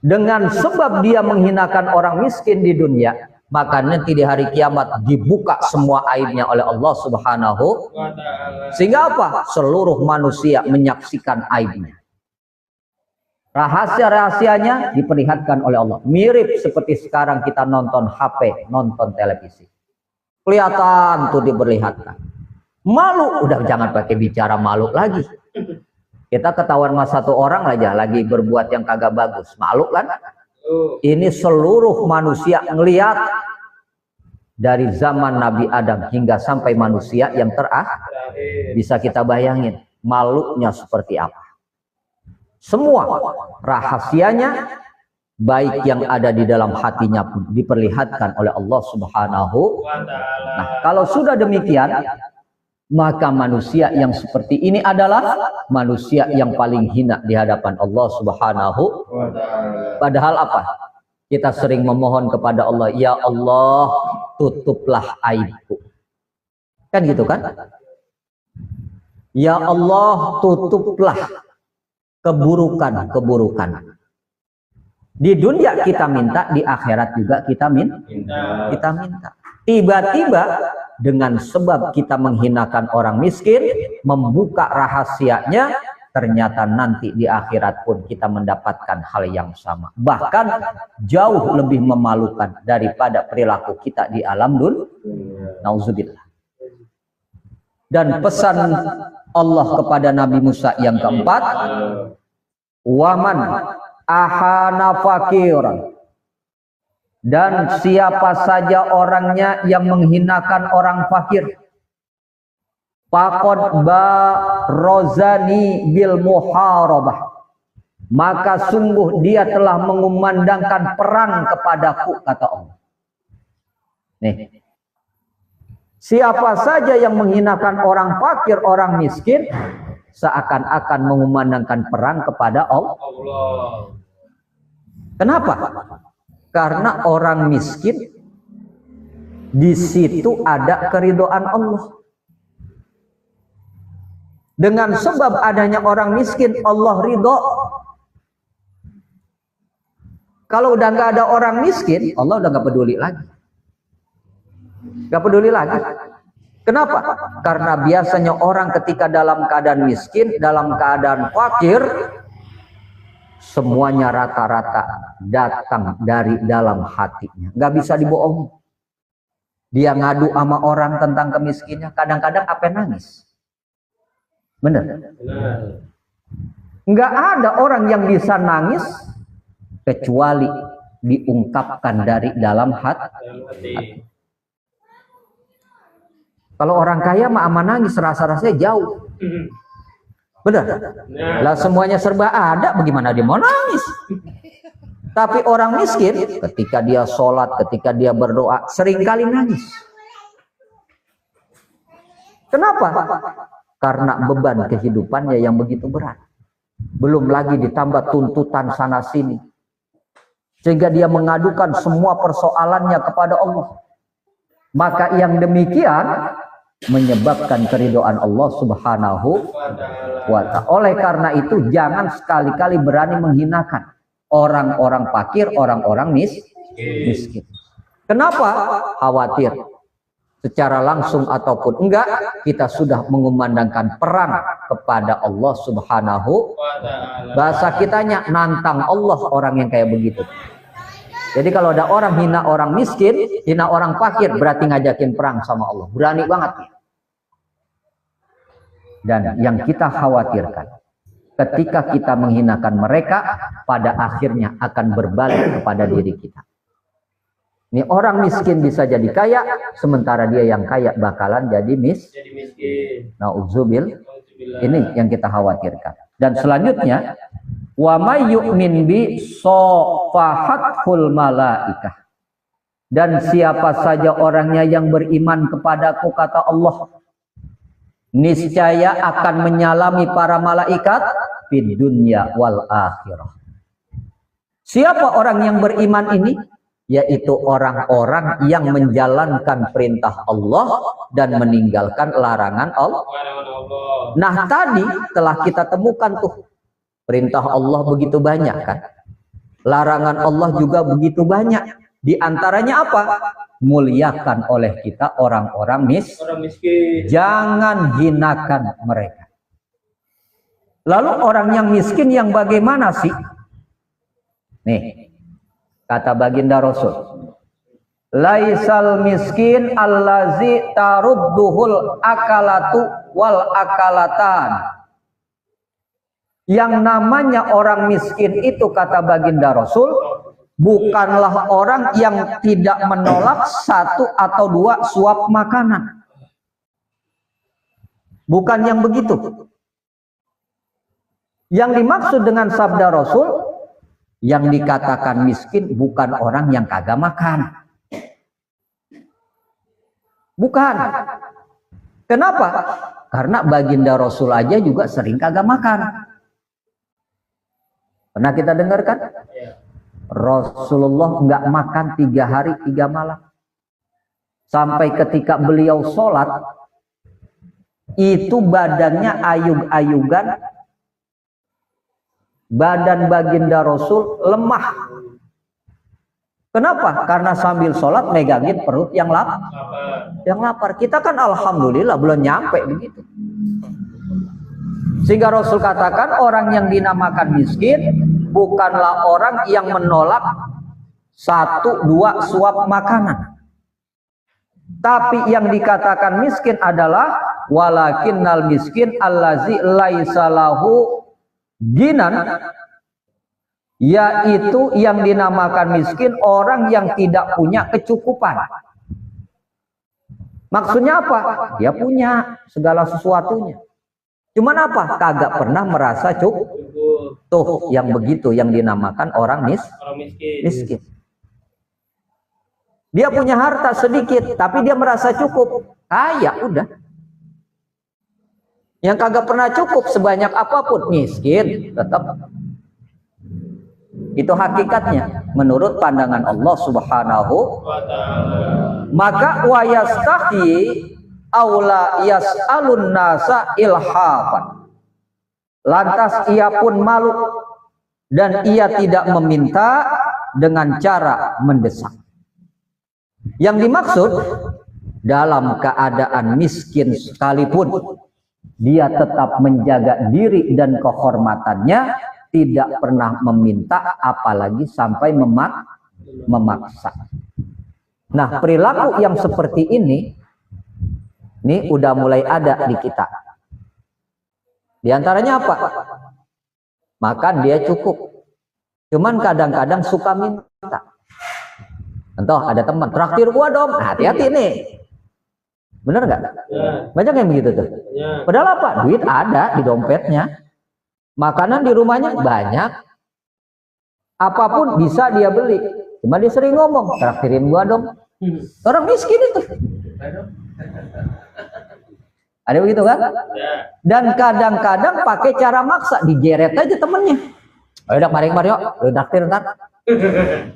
Dengan sebab dia menghinakan orang miskin di dunia, maka nanti di hari kiamat dibuka semua aibnya oleh Allah Subhanahu. Sehingga apa? Seluruh manusia menyaksikan aibnya. Rahasia-rahasianya diperlihatkan oleh Allah. Mirip seperti sekarang kita nonton HP, nonton televisi. Kelihatan tuh diperlihatkan. Malu, udah jangan pakai bicara malu lagi. Kita ketahuan sama satu orang aja lagi berbuat yang kagak bagus. Malu kan? Ini seluruh manusia ngelihat dari zaman Nabi Adam hingga sampai manusia yang terakhir. Bisa kita bayangin malunya seperti apa. Semua rahasianya baik yang ada di dalam hatinya pun diperlihatkan oleh Allah Subhanahu wa Ta'ala. Nah, kalau sudah demikian, maka manusia yang seperti ini adalah manusia yang paling hina di hadapan Allah Subhanahu wa Ta'ala. Padahal apa? Kita sering memohon kepada Allah, ya Allah, tutuplah aibku. Kan gitu kan? Ya Allah, tutuplah keburukan-keburukan. Di dunia kita minta, di akhirat juga kita minta. Tiba-tiba dengan sebab kita menghinakan orang miskin, membuka rahasianya, ternyata nanti di akhirat pun kita mendapatkan hal yang sama. Bahkan jauh lebih memalukan daripada perilaku kita di alam dunia. Nauzubillah. Dan pesan Allah kepada Nabi Musa yang keempat, waman ahana fakiran, dan siapa saja orangnya yang menghinakan orang fakir, faqad barozani bil muharabah, maka sungguh dia telah mengumandangkan perang kepadaku, kata Allah. Nih, siapa saja yang menghinakan orang fakir, orang miskin, seakan-akan mengumandangkan perang kepada Allah. Kenapa? Karena orang miskin di situ ada keridhaan Allah. Dengan sebab adanya orang miskin, Allah ridho. Kalau udah nggak ada orang miskin, Allah udah nggak peduli lagi. Nggak peduli lagi. Kenapa? Karena biasanya orang ketika dalam keadaan miskin, dalam keadaan fakir, semuanya rata-rata datang dari dalam hatinya. Nggak bisa dibohongi. Dia ngadu sama orang tentang kemiskinannya, kadang-kadang apa nangis. Benar? Nggak ada orang yang bisa nangis kecuali diungkapkan dari dalam hati. Kalau orang kaya mah ama nangis, rasa-rasanya jauh. Benar? Lah semuanya serba ada, bagaimana dia mau nangis? Tapi orang miskin, ketika dia sholat, ketika dia berdoa, seringkali nangis. Kenapa? karena beban kehidupannya yang begitu berat. Belum lagi ditambah tuntutan sana sini. Sehingga dia mengadukan semua persoalannya kepada Allah. Maka yang demikian menyebabkan keridhaan Allah Subhanahu wa ta'ala. Oleh karena itu jangan sekali-kali berani menghinakan orang-orang fakir, orang-orang miskin. Kenapa? Khawatir secara langsung ataupun enggak kita sudah mengumandangkan perang kepada Allah Subhanahu wa ta'ala. Bahasa kitanya nantang Allah orang yang kayak begitu. Jadi kalau ada orang hina orang miskin, hina orang fakir, berarti ngajakin perang sama Allah. Berani banget. Dan yang kita khawatirkan, ketika kita menghinakan mereka, pada akhirnya akan berbalik kepada diri kita. Ini orang miskin bisa jadi kaya, sementara dia yang kaya bakalan jadi miskin. Nauzubil. Ini yang kita khawatirkan. Dan selanjutnya, wa may yu'min bi safahatul malaikah. Dan siapa saja orangnya yang beriman kepadaku, kata Allah, niscaya akan menyalami para malaikat di dunia wal akhirah. Siapa orang yang beriman ini? Yaitu orang-orang yang menjalankan perintah Allah dan meninggalkan larangan Allah. Nah tadi telah kita temukan tuh, perintah Allah begitu banyak kan, larangan Allah juga begitu banyak. Di antaranya apa? Muliakan oleh kita orang-orang miskin. Jangan hinakan mereka. Lalu orang yang miskin yang bagaimana sih? Nih, kata baginda Rasul, laisal miskin allazi tarudduhul akalatu wal akalatan. Yang namanya orang miskin itu, kata baginda Rasul, bukanlah orang yang tidak menolak satu atau dua suap makanan. Bukan yang begitu. Yang dimaksud dengan sabda Rasul, yang dikatakan miskin bukan orang yang kagak makan. Bukan. Kenapa? Karena baginda Rasul aja juga sering kagak makan. Pernah kita dengarkan? Rasulullah nggak makan 3 hari 3 malam. Sampai ketika beliau sholat, itu badannya ayug-ayugan. Badan baginda Rasul lemah. Kenapa? Karena sambil sholat megangin perut yang lapar. Kita kan alhamdulillah belum nyampe begitu. Sehingga Rasul katakan orang yang dinamakan miskin bukanlah orang yang menolak 1-2 suap makanan. Tapi yang dikatakan miskin adalah walakinnal miskin allazi laisa lahu ginan, yaitu yang dinamakan miskin orang yang tidak punya kecukupan. Maksudnya apa? Dia punya segala sesuatunya. Cuman apa? Kagak pernah merasa cukup. Tuh yang begitu yang dinamakan orang miskin. Dia punya harta sedikit, tapi dia merasa cukup. Kaya udah. Yang kagak pernah cukup sebanyak apapun, miskin tetap. Itu hakikatnya menurut pandangan Allah Subhanahu wa ta'ala. Maka wa yastahi aula yas'alun nasa ilhafan. Lantas ia pun malu dan ia tidak meminta dengan cara mendesak. Yang dimaksud dalam keadaan miskin sekalipun dia tetap menjaga diri dan kehormatannya, tidak pernah meminta apalagi sampai memaksa. Nah, perilaku yang seperti ini udah mulai ada di kita. Di antaranya apa? Makan dia cukup. Cuman kadang-kadang suka minta. Contoh ada teman, traktir gua dong. Nah, hati-hati nih. Bener nggak? Ya. Banyak yang begitu tuh. Ya. Padahal apa? Duit ada di dompetnya. Makanan di rumahnya banyak. Apapun bisa dia beli. Cuma dia sering ngomong, traktirin gua dong. Orang miskin itu. Ada begitu kan? Ya. Dan kadang-kadang pakai cara maksa, digeret aja temennya. Ayo dak mari yuk, lu traktir ntar.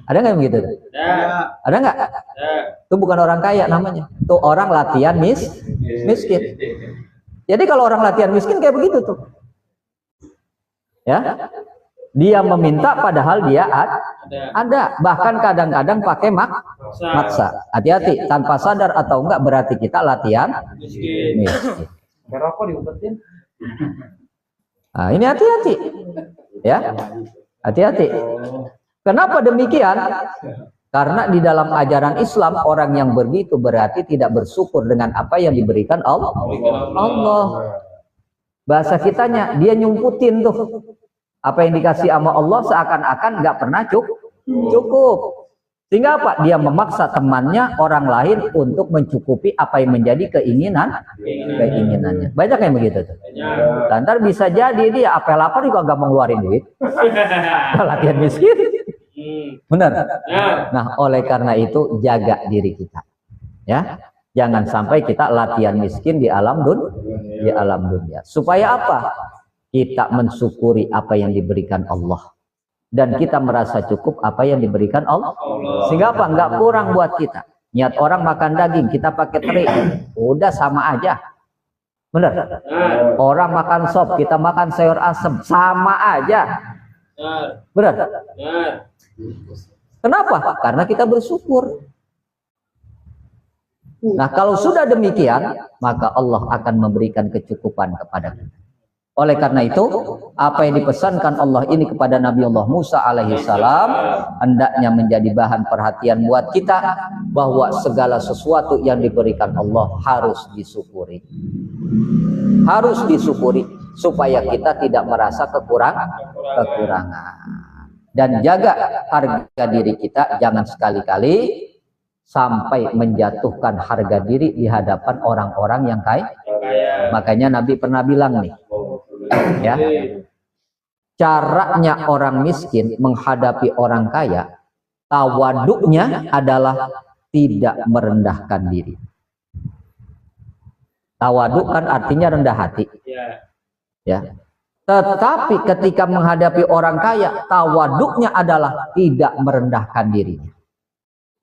Ada nggak yang begitu? Ya. Ada nggak? Ya. Itu bukan orang kaya namanya. Itu orang latihan miskin. Jadi kalau orang latihan miskin kayak begitu tuh. Ya. Dia meminta padahal dia ada. Bahkan kadang-kadang pakai maksa. Hati-hati, tanpa sadar atau enggak berarti kita latihan Miskin. miskin. Rokok diumpetin. Nah, ini hati-hati. Ya. Hati-hati. Kenapa demikian? Karena di dalam ajaran Islam orang yang begitu berarti tidak bersyukur dengan apa yang diberikan Allah. Bahasa kitanya dia nyumputin tuh. Apa yang dikasih sama Allah seakan-akan nggak pernah cukup. Sehingga apa? Dia memaksa temannya orang lain untuk mencukupi apa yang menjadi keinginannya. Banyak yang begitu tuh. Lantar bisa jadi dia apel lapar juga nggak mau ngeluarin duit. Latihan miskin. Benar. Nah, oleh karena itu jaga diri kita. Ya. Jangan sampai kita latihan miskin di alam dunia. Supaya apa? Kita mensyukuri apa yang diberikan Allah. Dan kita merasa cukup apa yang diberikan Allah. Sehingga apa? Nggak kurang buat kita. Niat orang makan daging, kita pakai teri. Udah sama aja. Benar. Orang makan sop, kita makan sayur asem. Sama aja. Benar. Kenapa? Karena kita bersyukur. Nah, kalau sudah demikian, maka Allah akan memberikan kecukupan kepada kita. Oleh karena itu, apa yang dipesankan Allah ini kepada Nabi Allah Musa alaihissalam hendaknya menjadi bahan perhatian buat kita, bahwa segala sesuatu yang diberikan Allah harus disyukuri. Harus disyukuri supaya kita tidak merasa kekurangan. Dan jaga harga diri kita, jangan sekali-kali sampai menjatuhkan harga diri di hadapan orang-orang yang kaya. Makanya Nabi pernah bilang nih, ya, caranya orang miskin menghadapi orang kaya, tawaduknya adalah tidak merendahkan diri. Tawaduk kan artinya rendah hati, ya. Tetapi ketika menghadapi orang kaya, tawaduknya adalah tidak merendahkan dirinya.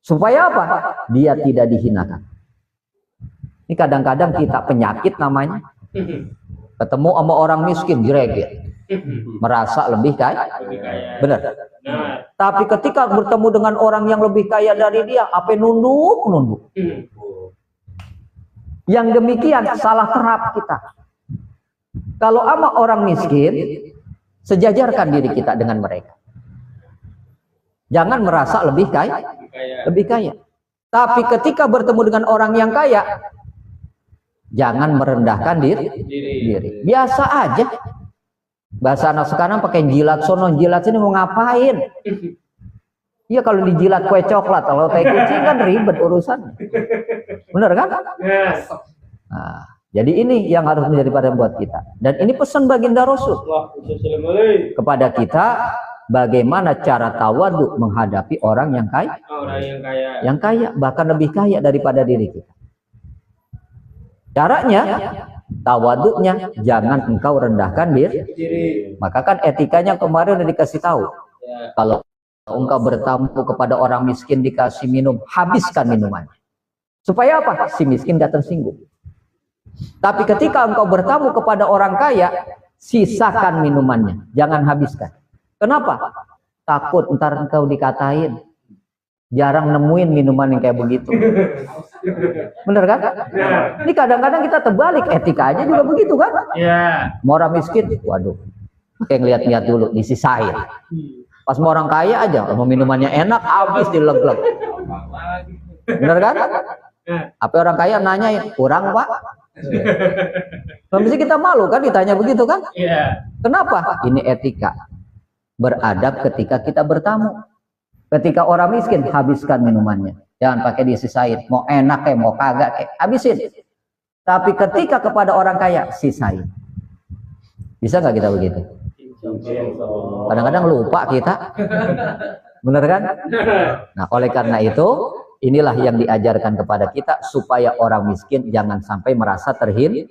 Supaya apa? Dia tidak dihinakan. Ini kadang-kadang kita penyakit namanya. Ketemu sama orang miskin, greget. Merasa lebih kaya. Benar. Tapi ketika bertemu dengan orang yang lebih kaya dari dia, apa nunduk. Yang demikian salah terap kita. Kalau sama orang miskin, sejajarkan diri kita dengan mereka. Jangan merasa lebih kaya. Tapi ketika bertemu dengan orang yang kaya, jangan merendahkan diri. Biasa aja. Bahasa anak sekarang pakai jilat sono, jilat sini mau ngapain? Iya, kalau dijilat kue coklat, kalau teh kucing kan ribet urusan. Bener kan? Nah, jadi ini yang harus menjadi perhatian buat kita. Dan ini pesan baginda Rasul kepada kita, bagaimana cara tawaduk menghadapi orang yang kaya. Yang kaya, bahkan lebih kaya daripada diri kita. Caranya, tawaduknya jangan engkau rendahkan diri. Maka kan etikanya kemarin udah dikasih tahu. Kalau engkau bertamu kepada orang miskin dikasih minum, habiskan minumannya. Supaya apa? Si miskin gak tersinggung. Tapi ketika engkau bertamu kepada orang kaya, sisakan minumannya, jangan habiskan. Kenapa? Takut ntar engkau dikatain jarang nemuin minuman yang kayak begitu. Bener kan? Ini kadang-kadang kita terbalik, etika aja juga begitu kan? Mau orang miskin, waduh, kayak ngeliat-ngeliat dulu, disisain. Pas mau orang kaya aja, mau minumannya enak, habis dileg-leg. Bener kan? Apa orang kaya nanyain, kurang pak? Mesti kita malu kan ditanya begitu kan? Kenapa? Ini etika. Beradab ketika kita bertamu. Ketika orang miskin, habiskan minumannya. Jangan pakai disisain. Mau enak kayak mau kagak kayak, habisin. Tapi ketika kepada orang kaya, sisain. Bisa nggak kita begitu? Kadang-kadang lupa kita. Bener kan? Nah, oleh karena itu, inilah yang diajarkan kepada kita supaya orang miskin jangan sampai merasa terhina.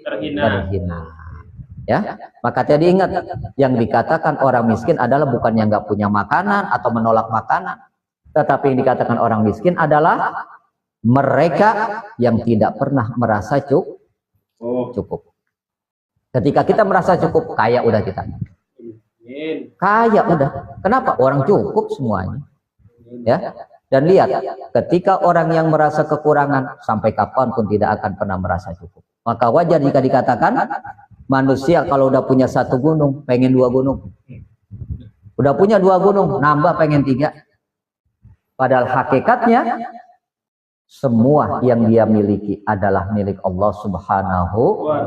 Ya, maka tadi ingat yang dikatakan orang miskin adalah bukan yang nggak punya makanan atau menolak makanan, tetapi yang dikatakan orang miskin adalah mereka yang tidak pernah merasa cukup. Ketika kita merasa cukup, kaya udah kita. Kaya udah. Kenapa? Orang cukup semuanya. Ya. Dan lihat, ketika orang yang merasa kekurangan sampai kapanpun tidak akan pernah merasa cukup. Maka wajar jika dikatakan manusia kalau udah punya 1 gunung, pengen 2 gunung. Udah punya 2 gunung, nambah pengen 3. Padahal hakikatnya semua yang dia miliki adalah milik Allah Subhanahu wa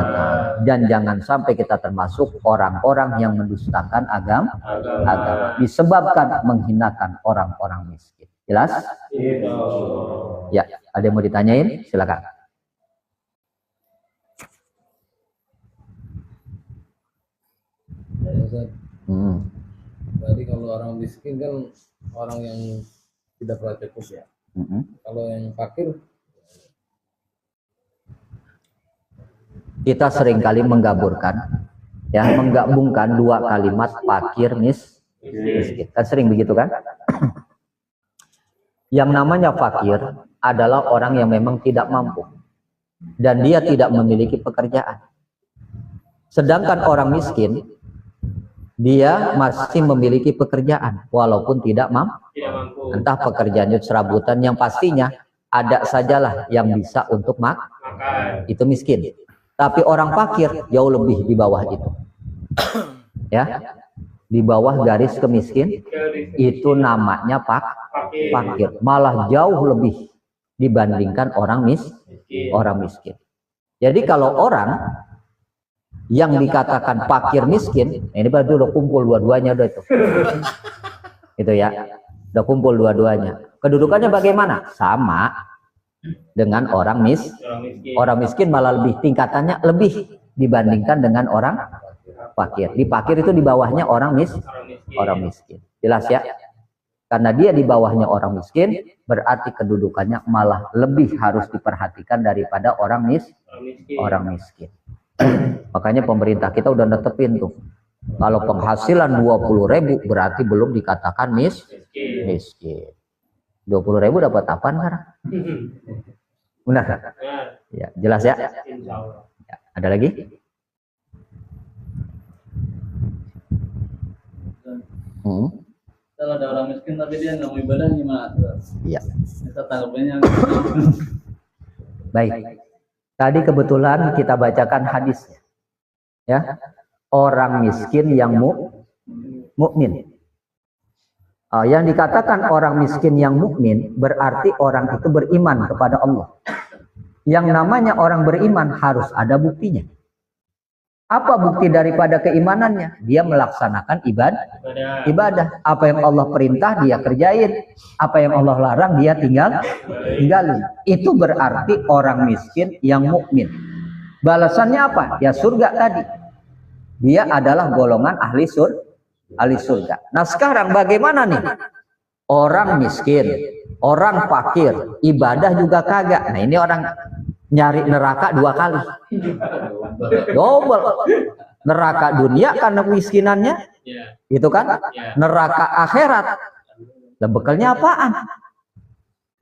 Ta'ala. Dan jangan sampai kita termasuk orang-orang yang mendustakan agama disebabkan menghinakan orang-orang miskin. Jelas? Ya, ada yang mau ditanyain? Silakan. Jadi kalau orang miskin kan orang yang tidak pernah cukup ya. Kalau yang fakir, kita seringkali menggabungkan 2 kalimat fakir miskin. Kan sering begitu kan? Yang namanya fakir adalah orang yang memang tidak mampu dan dia tidak memiliki pekerjaan. Sedangkan orang miskin dia masih memiliki pekerjaan walaupun tidak mampu. Entah pekerjaannya serabutan, yang pastinya ada sajalah yang bisa untuk makan. Itu miskin. Tapi orang fakir jauh lebih di bawah itu. Ya. Di bawah garis kemiskin itu namanya fakir. Malah jauh lebih dibandingkan orang miskin. Jadi kalau orang yang dikatakan fakir miskin, ini berarti udah kumpul dua-duanya udah itu. Itu ya. Udah kumpul dua-duanya. Kedudukannya bagaimana? Sama dengan orang miskin. Orang miskin malah lebih tingkatannya lebih dibandingkan dengan orang fakir. Di fakir itu di bawahnya orang miskin. Jelas ya? Karena dia di bawahnya orang miskin, berarti kedudukannya malah lebih harus diperhatikan daripada orang miskin. Makanya pemerintah kita udah netepin tuh, kalau penghasilan 20.000 berarti belum dikatakan miskin. 20.000 dapat apa sekarang? Benar? Ya, jelas ya? Ya, ada lagi? Kalau ada orang miskin tapi dia nggak mau ibadah gimana? Iya. Kita tanggapannya. Baik. Tadi kebetulan kita bacakan hadisnya. Ya. Orang miskin yang mukmin. Yang dikatakan orang miskin yang mukmin berarti orang itu beriman kepada Allah. Yang namanya orang beriman harus ada buktinya. Apa bukti daripada keimanannya? Dia melaksanakan ibadah. Apa yang Allah perintah dia kerjain. Apa yang Allah larang dia tinggalin. Itu berarti orang miskin yang mukmin. Balasannya apa? Ya surga tadi. Dia adalah golongan ahli surga. Nah sekarang bagaimana nih? Orang miskin, orang fakir, ibadah juga kagak. Nah ini orang nyari neraka 2 kali. Double. Neraka dunia karena kemiskinannya. Itu kan? Neraka akhirat. Dan bekalnya apaan?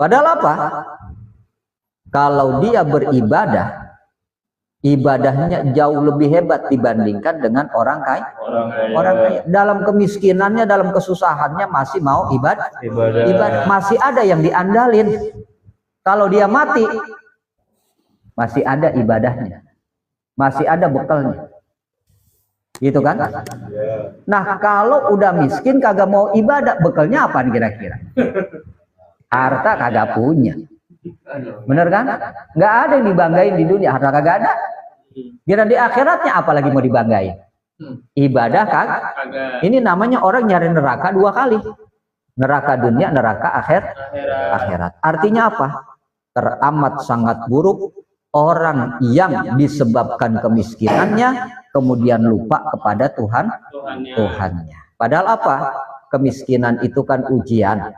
Padahal apa? Kalau dia beribadah, ibadahnya jauh lebih hebat dibandingkan dengan orang kaya. Orang kaya dalam kemiskinannya, dalam kesusahannya masih mau ibadah. Masih ada yang diandalin. Kalau dia mati, masih ada ibadahnya, masih ada bekalnya, gitu kan? Nah kalau udah miskin kagak mau ibadah, bekalnya apa kira-kira? Harta kagak punya, bener kan? Nggak ada yang dibanggain di dunia, harta kagak ada. Kira di akhiratnya apalagi mau dibanggain? Ibadah kagak. Ini namanya orang nyari neraka 2 kali, neraka dunia, neraka akhirat. Artinya apa? Teramat sangat buruk orang yang disebabkan kemiskinannya kemudian lupa kepada Tuhannya. Padahal apa? Kemiskinan itu kan ujian.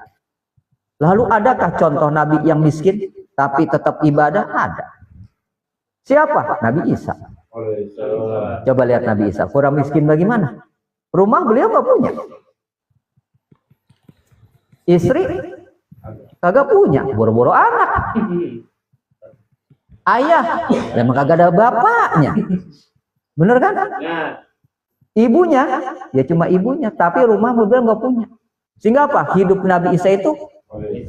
Lalu adakah contoh Nabi yang miskin tapi tetap ibadah? Ada. Siapa? Nabi Isa. Coba lihat Nabi Isa. Kurang miskin bagaimana? Rumah beliau nggak punya. Istri kagak punya. Boro-boro anak. Ayah memang kagak ada bapaknya. Bener kan? Ibunya ya cuma ibunya. Tapi rumah beliau nggak punya. Sehingga apa? Hidup Nabi Isa itu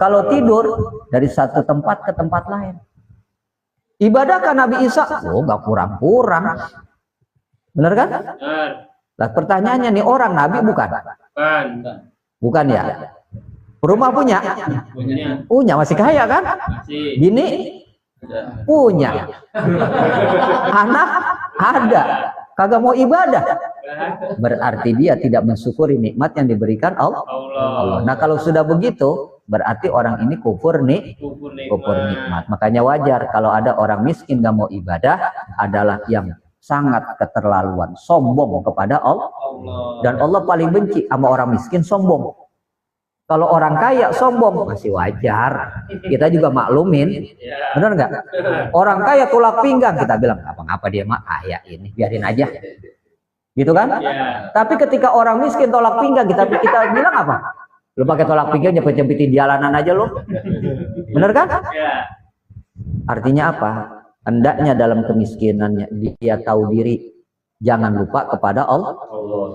kalau tidur dari satu tempat ke tempat lain. Ibadahkah Nabi Isa? Oh, nggak kurang-kurang. Bener kan? Nah, pertanyaannya nih, orang Nabi bukan? Bukan ya? Rumah punya? Punya, masih kaya kan? Bini? Punya. Anak? Ada. Kagak mau ibadah. Berarti dia tidak mensyukuri nikmat yang diberikan Allah. Nah, kalau sudah begitu, berarti orang ini kufur nikmat. Makanya wajar kalau ada orang miskin gak mau ibadah, adalah yang sangat keterlaluan, sombong kepada Allah. Dan Allah paling benci sama orang miskin sombong. Kalau orang kaya sombong masih wajar, kita juga maklumin, bener nggak? Orang kaya tulak pinggang, kita bilang apa dia mah kaya ini, biarin aja, gitu kan? Tapi ketika orang miskin tolak pinggang, kita bilang apa? Lu pakai tolak pinggang nyepet-nyepetin jalanan aja lu, bener kan? Artinya apa? Hendaknya dalam kemiskinannya dia tahu diri, jangan lupa kepada Allah,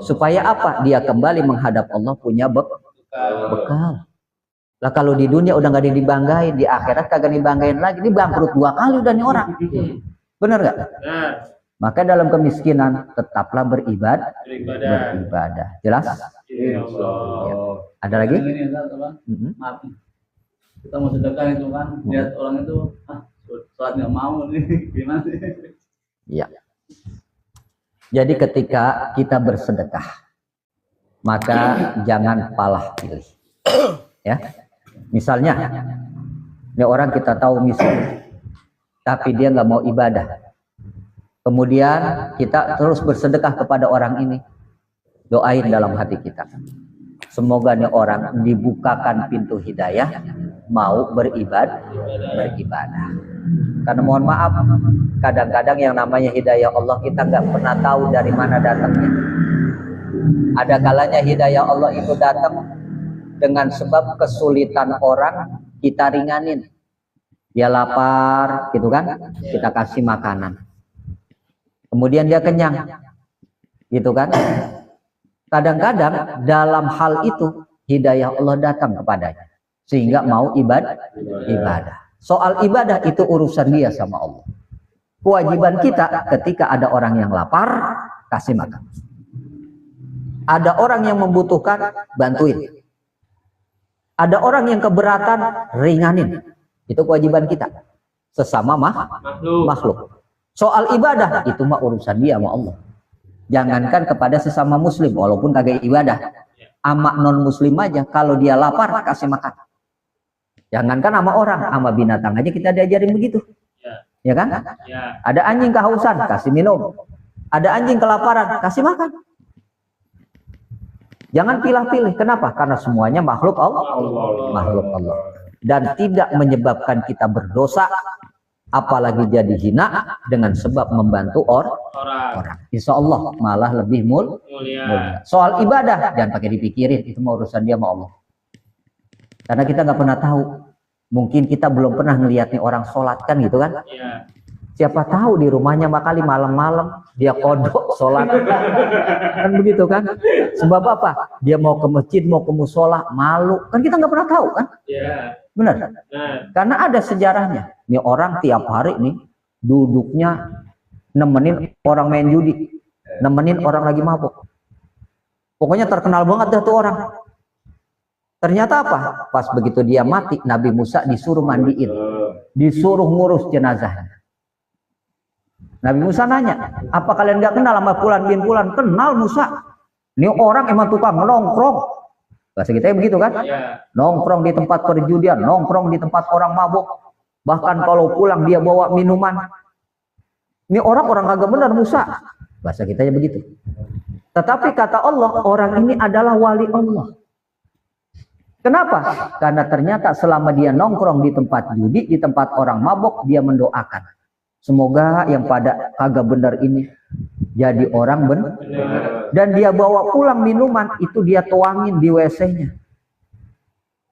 supaya apa? Dia kembali menghadap Allah punya bekal. Lah kalau di dunia udah gak ada yang dibanggain, di akhirat kagak dibanggain lagi, ini bangkrut 2 kali udah nih orang. Bener gak? Maka dalam kemiskinan tetaplah beribadah. Jelas? Ya. Ada lagi? Maaf. Kita mau sedekah itu kan, lihat orang itu sholat nggak mau nih, gimana sih? Ya. Jadi ketika kita bersedekah, maka jangan palah pilih. Ya. Misalnya, ini orang kita tahu miskin, tapi dia nggak mau ibadah. Kemudian kita terus bersedekah kepada orang ini. Doain dalam hati kita. Semoga nih orang dibukakan pintu hidayah, mau beribadah. Karena mohon maaf, kadang-kadang yang namanya hidayah Allah kita nggak pernah tahu dari mana datangnya. Ada kalanya hidayah Allah itu datang dengan sebab kesulitan orang, kita ringanin. Dia lapar, gitu kan? Kita kasih makanan. Kemudian dia kenyang, gitu kan? Kadang-kadang dalam hal itu hidayah Allah datang kepadanya sehingga mau ibadah. Soal ibadah itu urusan dia sama Allah. Kewajiban kita ketika ada orang yang lapar, kasih makan. Ada orang yang membutuhkan, bantuin. Ada orang yang keberatan, ringanin. Itu kewajiban kita sesama makhluk. Soal ibadah itu mah urusan dia sama Allah. Jangankan kepada sesama muslim, walaupun kagak ibadah, ama non muslim aja, kalau dia lapar kasih makan. Jangankan sama orang, sama binatang aja kita diajarin begitu, ya kan? Ada anjing kehausan, kasih minum. Ada anjing kelaparan, kasih makan. Jangan pilih-pilih. Kenapa? Karena semuanya makhluk Allah. Makhluk Allah. Dan tidak menyebabkan kita berdosa, apalagi jadi hina dengan sebab membantu orang. Insya Allah malah lebih mulia. Soal ibadah jangan pakai dipikirin, itu mau urusan dia sama Allah. Karena kita nggak pernah tahu, mungkin kita belum pernah ngeliat nih orang sholat kan gitu kan? Siapa tahu di rumahnya makali malam-malam dia kodok sholat, kan begitu kan? Sebab apa? Dia mau ke masjid, mau ke musola, malu, kan kita nggak pernah tahu kan? Benar? Karena ada sejarahnya. Nih orang tiap hari nih duduknya nemenin orang main judi, nemenin orang lagi mabuk. Pokoknya terkenal banget dah tuh orang. Ternyata apa? Pas begitu dia mati, Nabi Musa disuruh mandiin, disuruh ngurus jenazahnya. Nabi Musa nanya, apa kalian gak kenal sama Fulan bin Fulan? Kenal Musa. Ini orang emang tukang nongkrong. Bahasa kita begitu kan? Nongkrong di tempat perjudian, nongkrong di tempat orang mabuk. Bahkan kalau pulang dia bawa minuman. Ini orang kagak benar Musa. Bahasa kita begitu. Tetapi kata Allah, orang ini adalah wali Allah. Kenapa? Karena ternyata selama dia nongkrong di tempat judi, di tempat orang mabok, dia mendoakan. Semoga yang pada kagak bener ini jadi orang bener. Dan dia bawa pulang minuman, itu dia tuangin di WC-nya.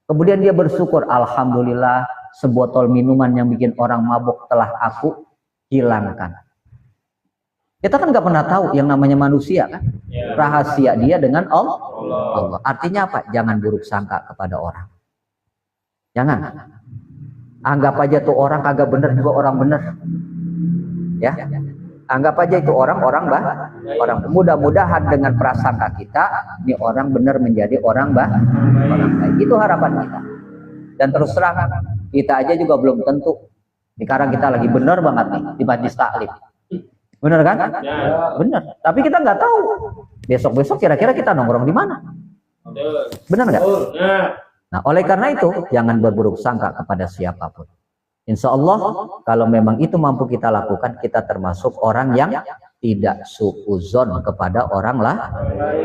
Kemudian dia bersyukur, alhamdulillah sebotol minuman yang bikin orang mabok telah aku hilangkan. Kita kan nggak pernah tahu yang namanya manusia kan. Rahasia dia dengan Allah. Artinya apa? Jangan buruk sangka kepada orang. Jangan. Anggap aja tuh orang kagak bener juga orang bener. Ya. Anggap aja itu orang mudah-mudahan dengan prasangka kita ini orang benar menjadi orang baik. Itu harapan kita. Dan terus terang kita aja juga belum tentu. Sekarang kita lagi benar banget nih di majlis taklim. Benar kan? Ya. Benar. Tapi kita nggak tahu besok-besok kira-kira kita nongkrong di mana. Benar nggak? Nah, oleh karena itu jangan berburuk sangka kepada siapapun. Insya Allah kalau memang itu mampu kita lakukan, kita termasuk orang yang tidak suuzon kepada orang lah.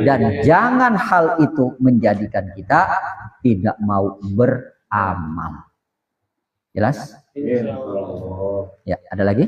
Dan jangan hal itu menjadikan kita tidak mau beramal. Jelas? Ya, ada lagi?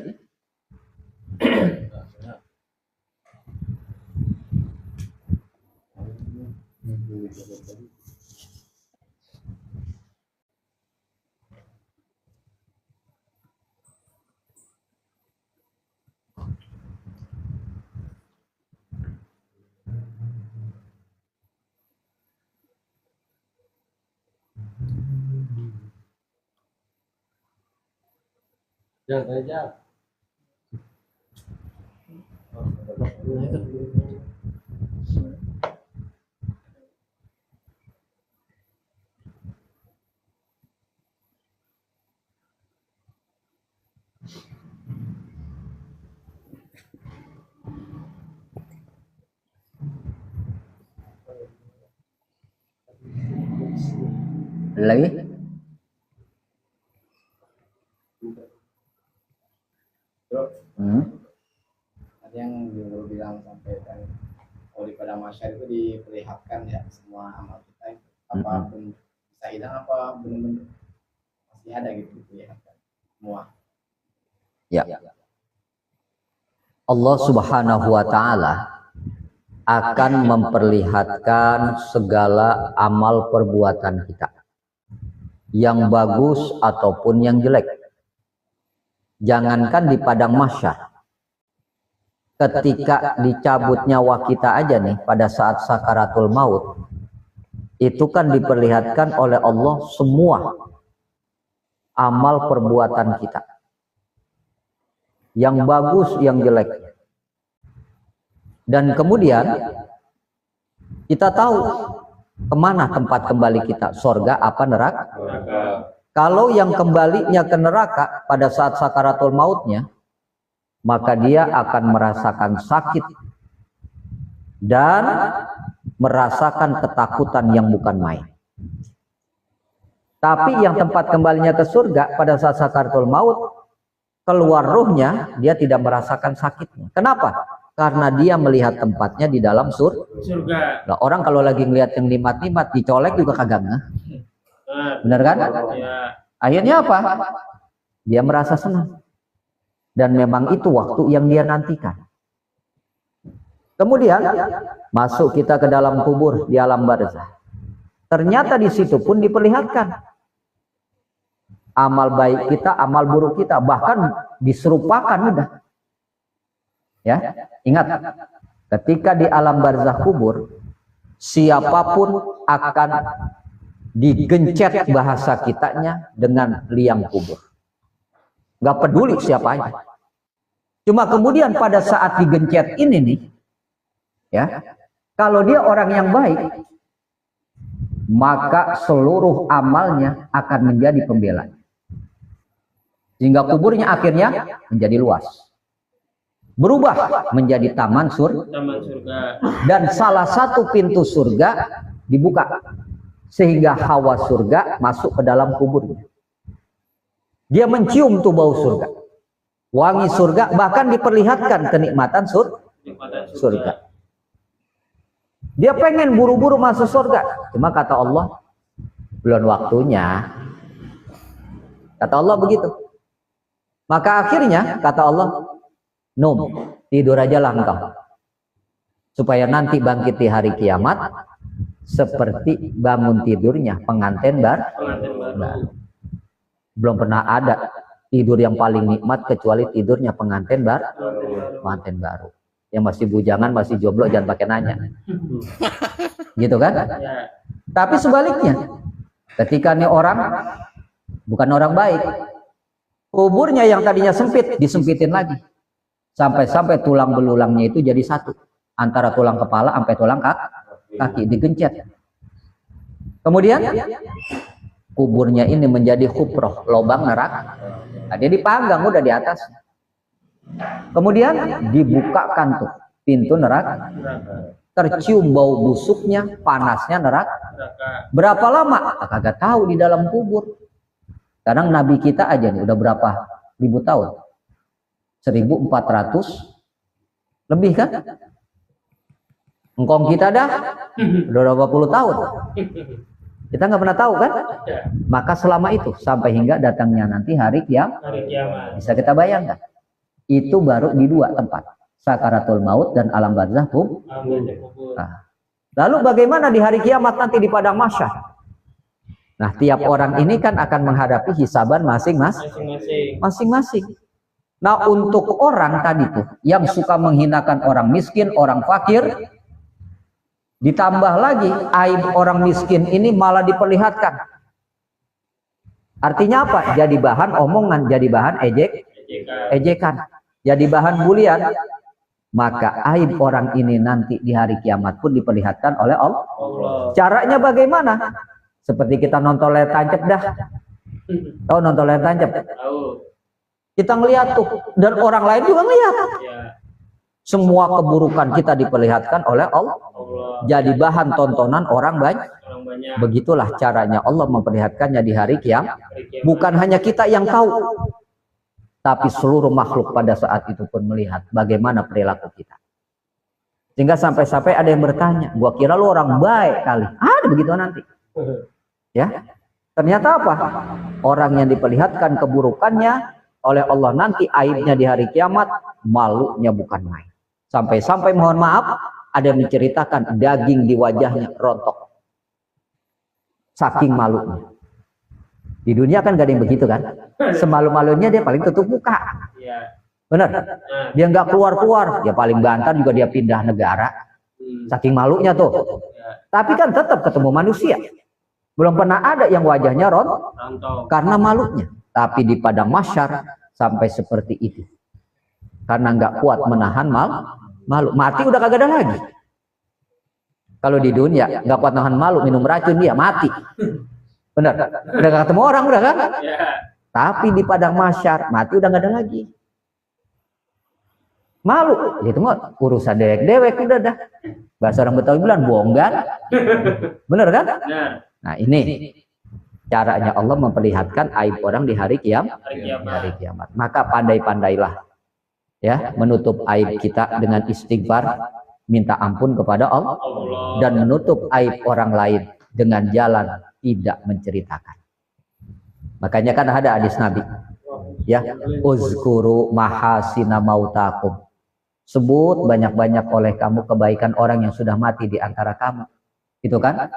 Jangan aja. Lagi? Tadi yang dulu bilang sampai kan kalau pada masyarakat itu diperlihatkan ya semua amal kita apapun bisa hilang apa benar-benar masih ada gitu diperlihatkan semua. Ya. Allah Subhanahu wa taala akan memperlihatkan segala amal perbuatan kita. Yang bagus ataupun yang jelek. Jangankan di padang mahsyar. Ketika dicabut nyawa kita aja nih pada saat sakaratul maut, itu kan diperlihatkan oleh Allah semua amal perbuatan kita. Yang bagus, yang jelek. Dan kemudian kita tahu kemana tempat kembali kita, surga apa neraka. Kalau yang kembalinya ke neraka pada saat sakaratul mautnya, maka dia akan merasakan sakit dan merasakan ketakutan yang bukan main. Tapi yang tempat kembalinya ke surga pada saat sakaratul maut, keluar ruhnya, dia tidak merasakan sakitnya. Kenapa? Karena dia melihat tempatnya di dalam surga. Nah, orang kalau lagi ngelihat yang nikmat-nikmat dicolek juga kagak ngeh. Benar kan? Akhirnya apa? Dia merasa senang. Dan memang itu waktu yang dia nantikan. Kemudian masuk kita ke dalam kubur di alam barzah. Ternyata di situ pun diperlihatkan amal baik kita, amal buruk kita, bahkan diserupakan udah. Ya, ingat, ketika di alam barzah kubur, siapapun akan digencet bahasa kitanya dengan liang kubur. Gak peduli siapa aja. Cuma kemudian pada saat digencet ini nih, ya, kalau dia orang yang baik, maka seluruh amalnya akan menjadi pembelaan. Sehingga kuburnya akhirnya menjadi luas. Berubah menjadi taman surga. Dan salah satu pintu surga dibuka. Sehingga hawa surga masuk ke dalam kuburnya. Dia mencium tuh bau surga. Wangi surga, bahkan diperlihatkan kenikmatan surga. Dia pengen buru-buru masuk surga. Cuma kata Allah, belum waktunya. Kata Allah begitu. Maka akhirnya kata Allah, tidur ajalah engkau, supaya nanti bangkit di hari kiamat seperti bangun tidurnya pengantin baru. Belum pernah ada tidur yang paling nikmat kecuali tidurnya pengantin baru. Yang masih bujangan, masih jomblo, jangan pakai nanya. Gitu kan? Tapi sebaliknya, ketika nih orang bukan orang baik, kuburnya yang tadinya sempit disempitin lagi, sampai tulang belulangnya itu jadi satu, antara tulang kepala sampai tulang kaki digencet. Kemudian kuburnya ini menjadi hufrah, lubang neraka. Nah, dia dipanggang udah di atas. Kemudian dibukakan tuh pintu neraka. Tercium bau busuknya, panasnya neraka. Berapa lama? Kagak tahu di dalam kubur. Sekarang Nabi kita aja nih udah berapa ribu tahun? 1400 lebih kan? Engkong kita dah udah berapa puluh tahun. Kita nggak pernah tahu kan? Maka selama itu sampai hingga datangnya nanti hari kiamat. Bisa kita bayangkan. Itu baru di dua tempat, sakaratul maut dan alam barzah. Nah, lalu bagaimana di hari kiamat nanti di padang mahsyar? Nah, tiap orang ini kan akan menghadapi hisaban masing-masing. Nah, untuk orang tadi tuh yang suka menghinakan orang miskin, orang fakir, ditambah lagi aib orang miskin ini malah diperlihatkan. Artinya apa? Jadi bahan omongan, jadi bahan ejekan, jadi bahan bulian. Maka aib orang ini nanti di hari kiamat pun diperlihatkan oleh Allah. Caranya bagaimana? Seperti kita nonton layar tancap dah. Tahu nonton layar tancap? Kita ngeliat tuh, dan orang lain juga ngeliat. Semua keburukan kita diperlihatkan oleh Allah. Jadi bahan tontonan orang banyak. Begitulah caranya Allah memperlihatkannya di hari kiamat. Bukan hanya kita yang tahu, tapi seluruh makhluk pada saat itu pun melihat bagaimana perilaku kita. Sehingga sampai-sampai ada yang bertanya, gua kira lu orang baik kali. Ada begitu nanti. Ya, ternyata apa? Orang yang diperlihatkan keburukannya oleh Allah nanti aibnya di hari kiamat, malunya bukan main. Sampai-sampai mohon maaf, ada yang menceritakan daging di wajahnya rontok. Saking malunya. Di dunia kan gak ada yang begitu kan? Semalu-malunya dia paling tutup muka. Benar? Dia nggak keluar-keluar. Dia paling banter juga dia pindah negara. Saking malunya tuh. Tapi kan tetap ketemu manusia. Belum pernah ada yang wajahnya rontok karena malunya. Tapi di padang mahsyar sampai seperti itu. Karena nggak kuat menahan malu. Mati udah kagak ada lagi. Kalau di dunia nggak kuat nahan malu, minum racun dia mati. Benar? Udah gak ketemu orang udah kan? Tapi di padang mahsyar mati udah nggak ada lagi. Malu, itu mah urusan dewek-dewek udah dah. Bahasa orang Betawi bilang bonggan. Bener kan? Nah ini caranya Allah memperlihatkan aib orang di hari kiamat. Maka pandai-pandailah ya menutup aib kita dengan istighfar, minta ampun kepada Allah, dan menutup aib orang lain dengan jalan tidak menceritakan. Makanya kan ada hadis Nabi ya, uzkuru mahasina mautakum, sebut banyak-banyak oleh kamu kebaikan orang yang sudah mati di antara kamu, itu kan?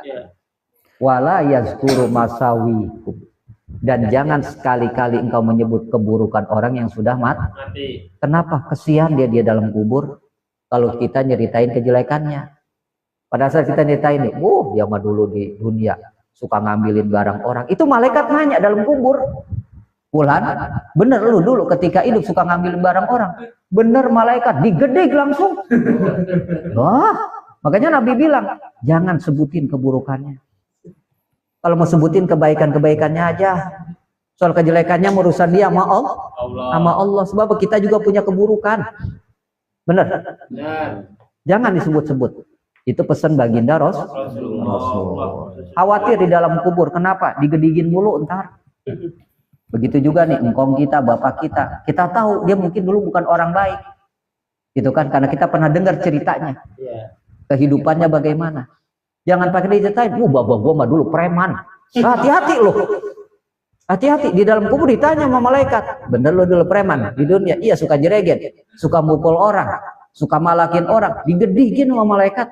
Wala yazkuru masawikum, dan jangan sekali-kali engkau menyebut keburukan orang yang sudah mati. Kenapa? Kesian dia dalam kubur kalau kita nyeritain kejelekannya. Pada saat kita nyeritain nih, dia mah dulu di dunia suka ngambilin barang orang. Itu malaikat nanya dalam kubur. Bulan, bener lu dulu ketika hidup suka ngambilin barang orang. Bener malaikat, digedeg langsung. Wah, makanya Nabi bilang, jangan sebutin keburukannya. Kalau mau sebutin kebaikan-kebaikannya aja. Soal kejelekannya urusan dia sama Allah. Sebab kita juga punya keburukan. Bener? Jangan disebut-sebut. Itu pesan baginda Rasul. Khawatir di dalam kubur. Kenapa? Digedingin mulu ntar. Begitu juga nih engkong kita, bapak kita. Kita tahu dia mungkin dulu bukan orang baik. Gitu kan? Karena kita pernah dengar ceritanya. Kehidupannya bagaimana. Jangan pakai diceritain, bapak gua mah dulu preman. Hati-hati loh. Hati-hati, di dalam kubur ditanya sama malaikat, bener lo dulu preman di dunia? Iya, suka jereget, suka mukul orang, suka malakin orang, digedihin sama malaikat.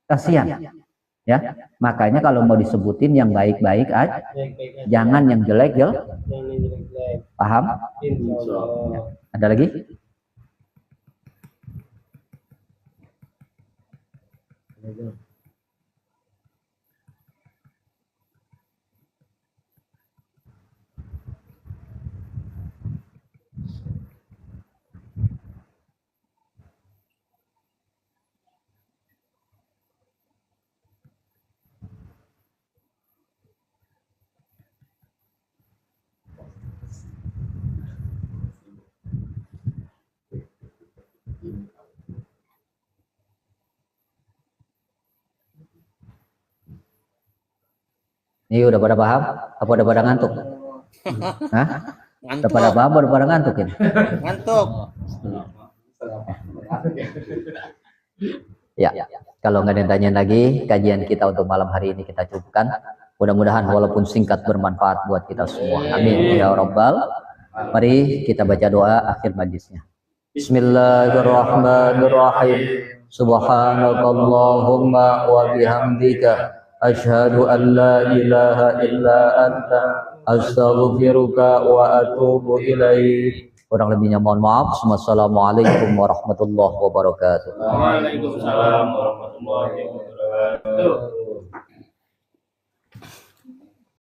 Kasihan. Ya, makanya kalau mau disebutin yang baik-baik aja, jangan yang jelek. Paham? Ya. Ada lagi? Ini udah pada paham? Apa udah pada ngantuk? Hah? Udah pada paham? Udah pada ngantuk ini? Ngantuk. Ya, kalau nggak ada yang tanya lagi, kajian kita untuk malam hari ini kita cukupkan. Mudah-mudahan walaupun singkat bermanfaat buat kita semua. Amin ya Rabbal. Mari kita baca doa akhir majlisnya. Bismillahirrahmanirrahim. Subhanakallahumma wa bihamdika asyhadu an la ilaha illa anta astaghfiruka wa atubu ilaik. Kurang lebihnya mohon maaf. Wassalamualaikum warahmatullahi wabarakatuh. Waalaikumsalam warahmatullahi wabarakatuh.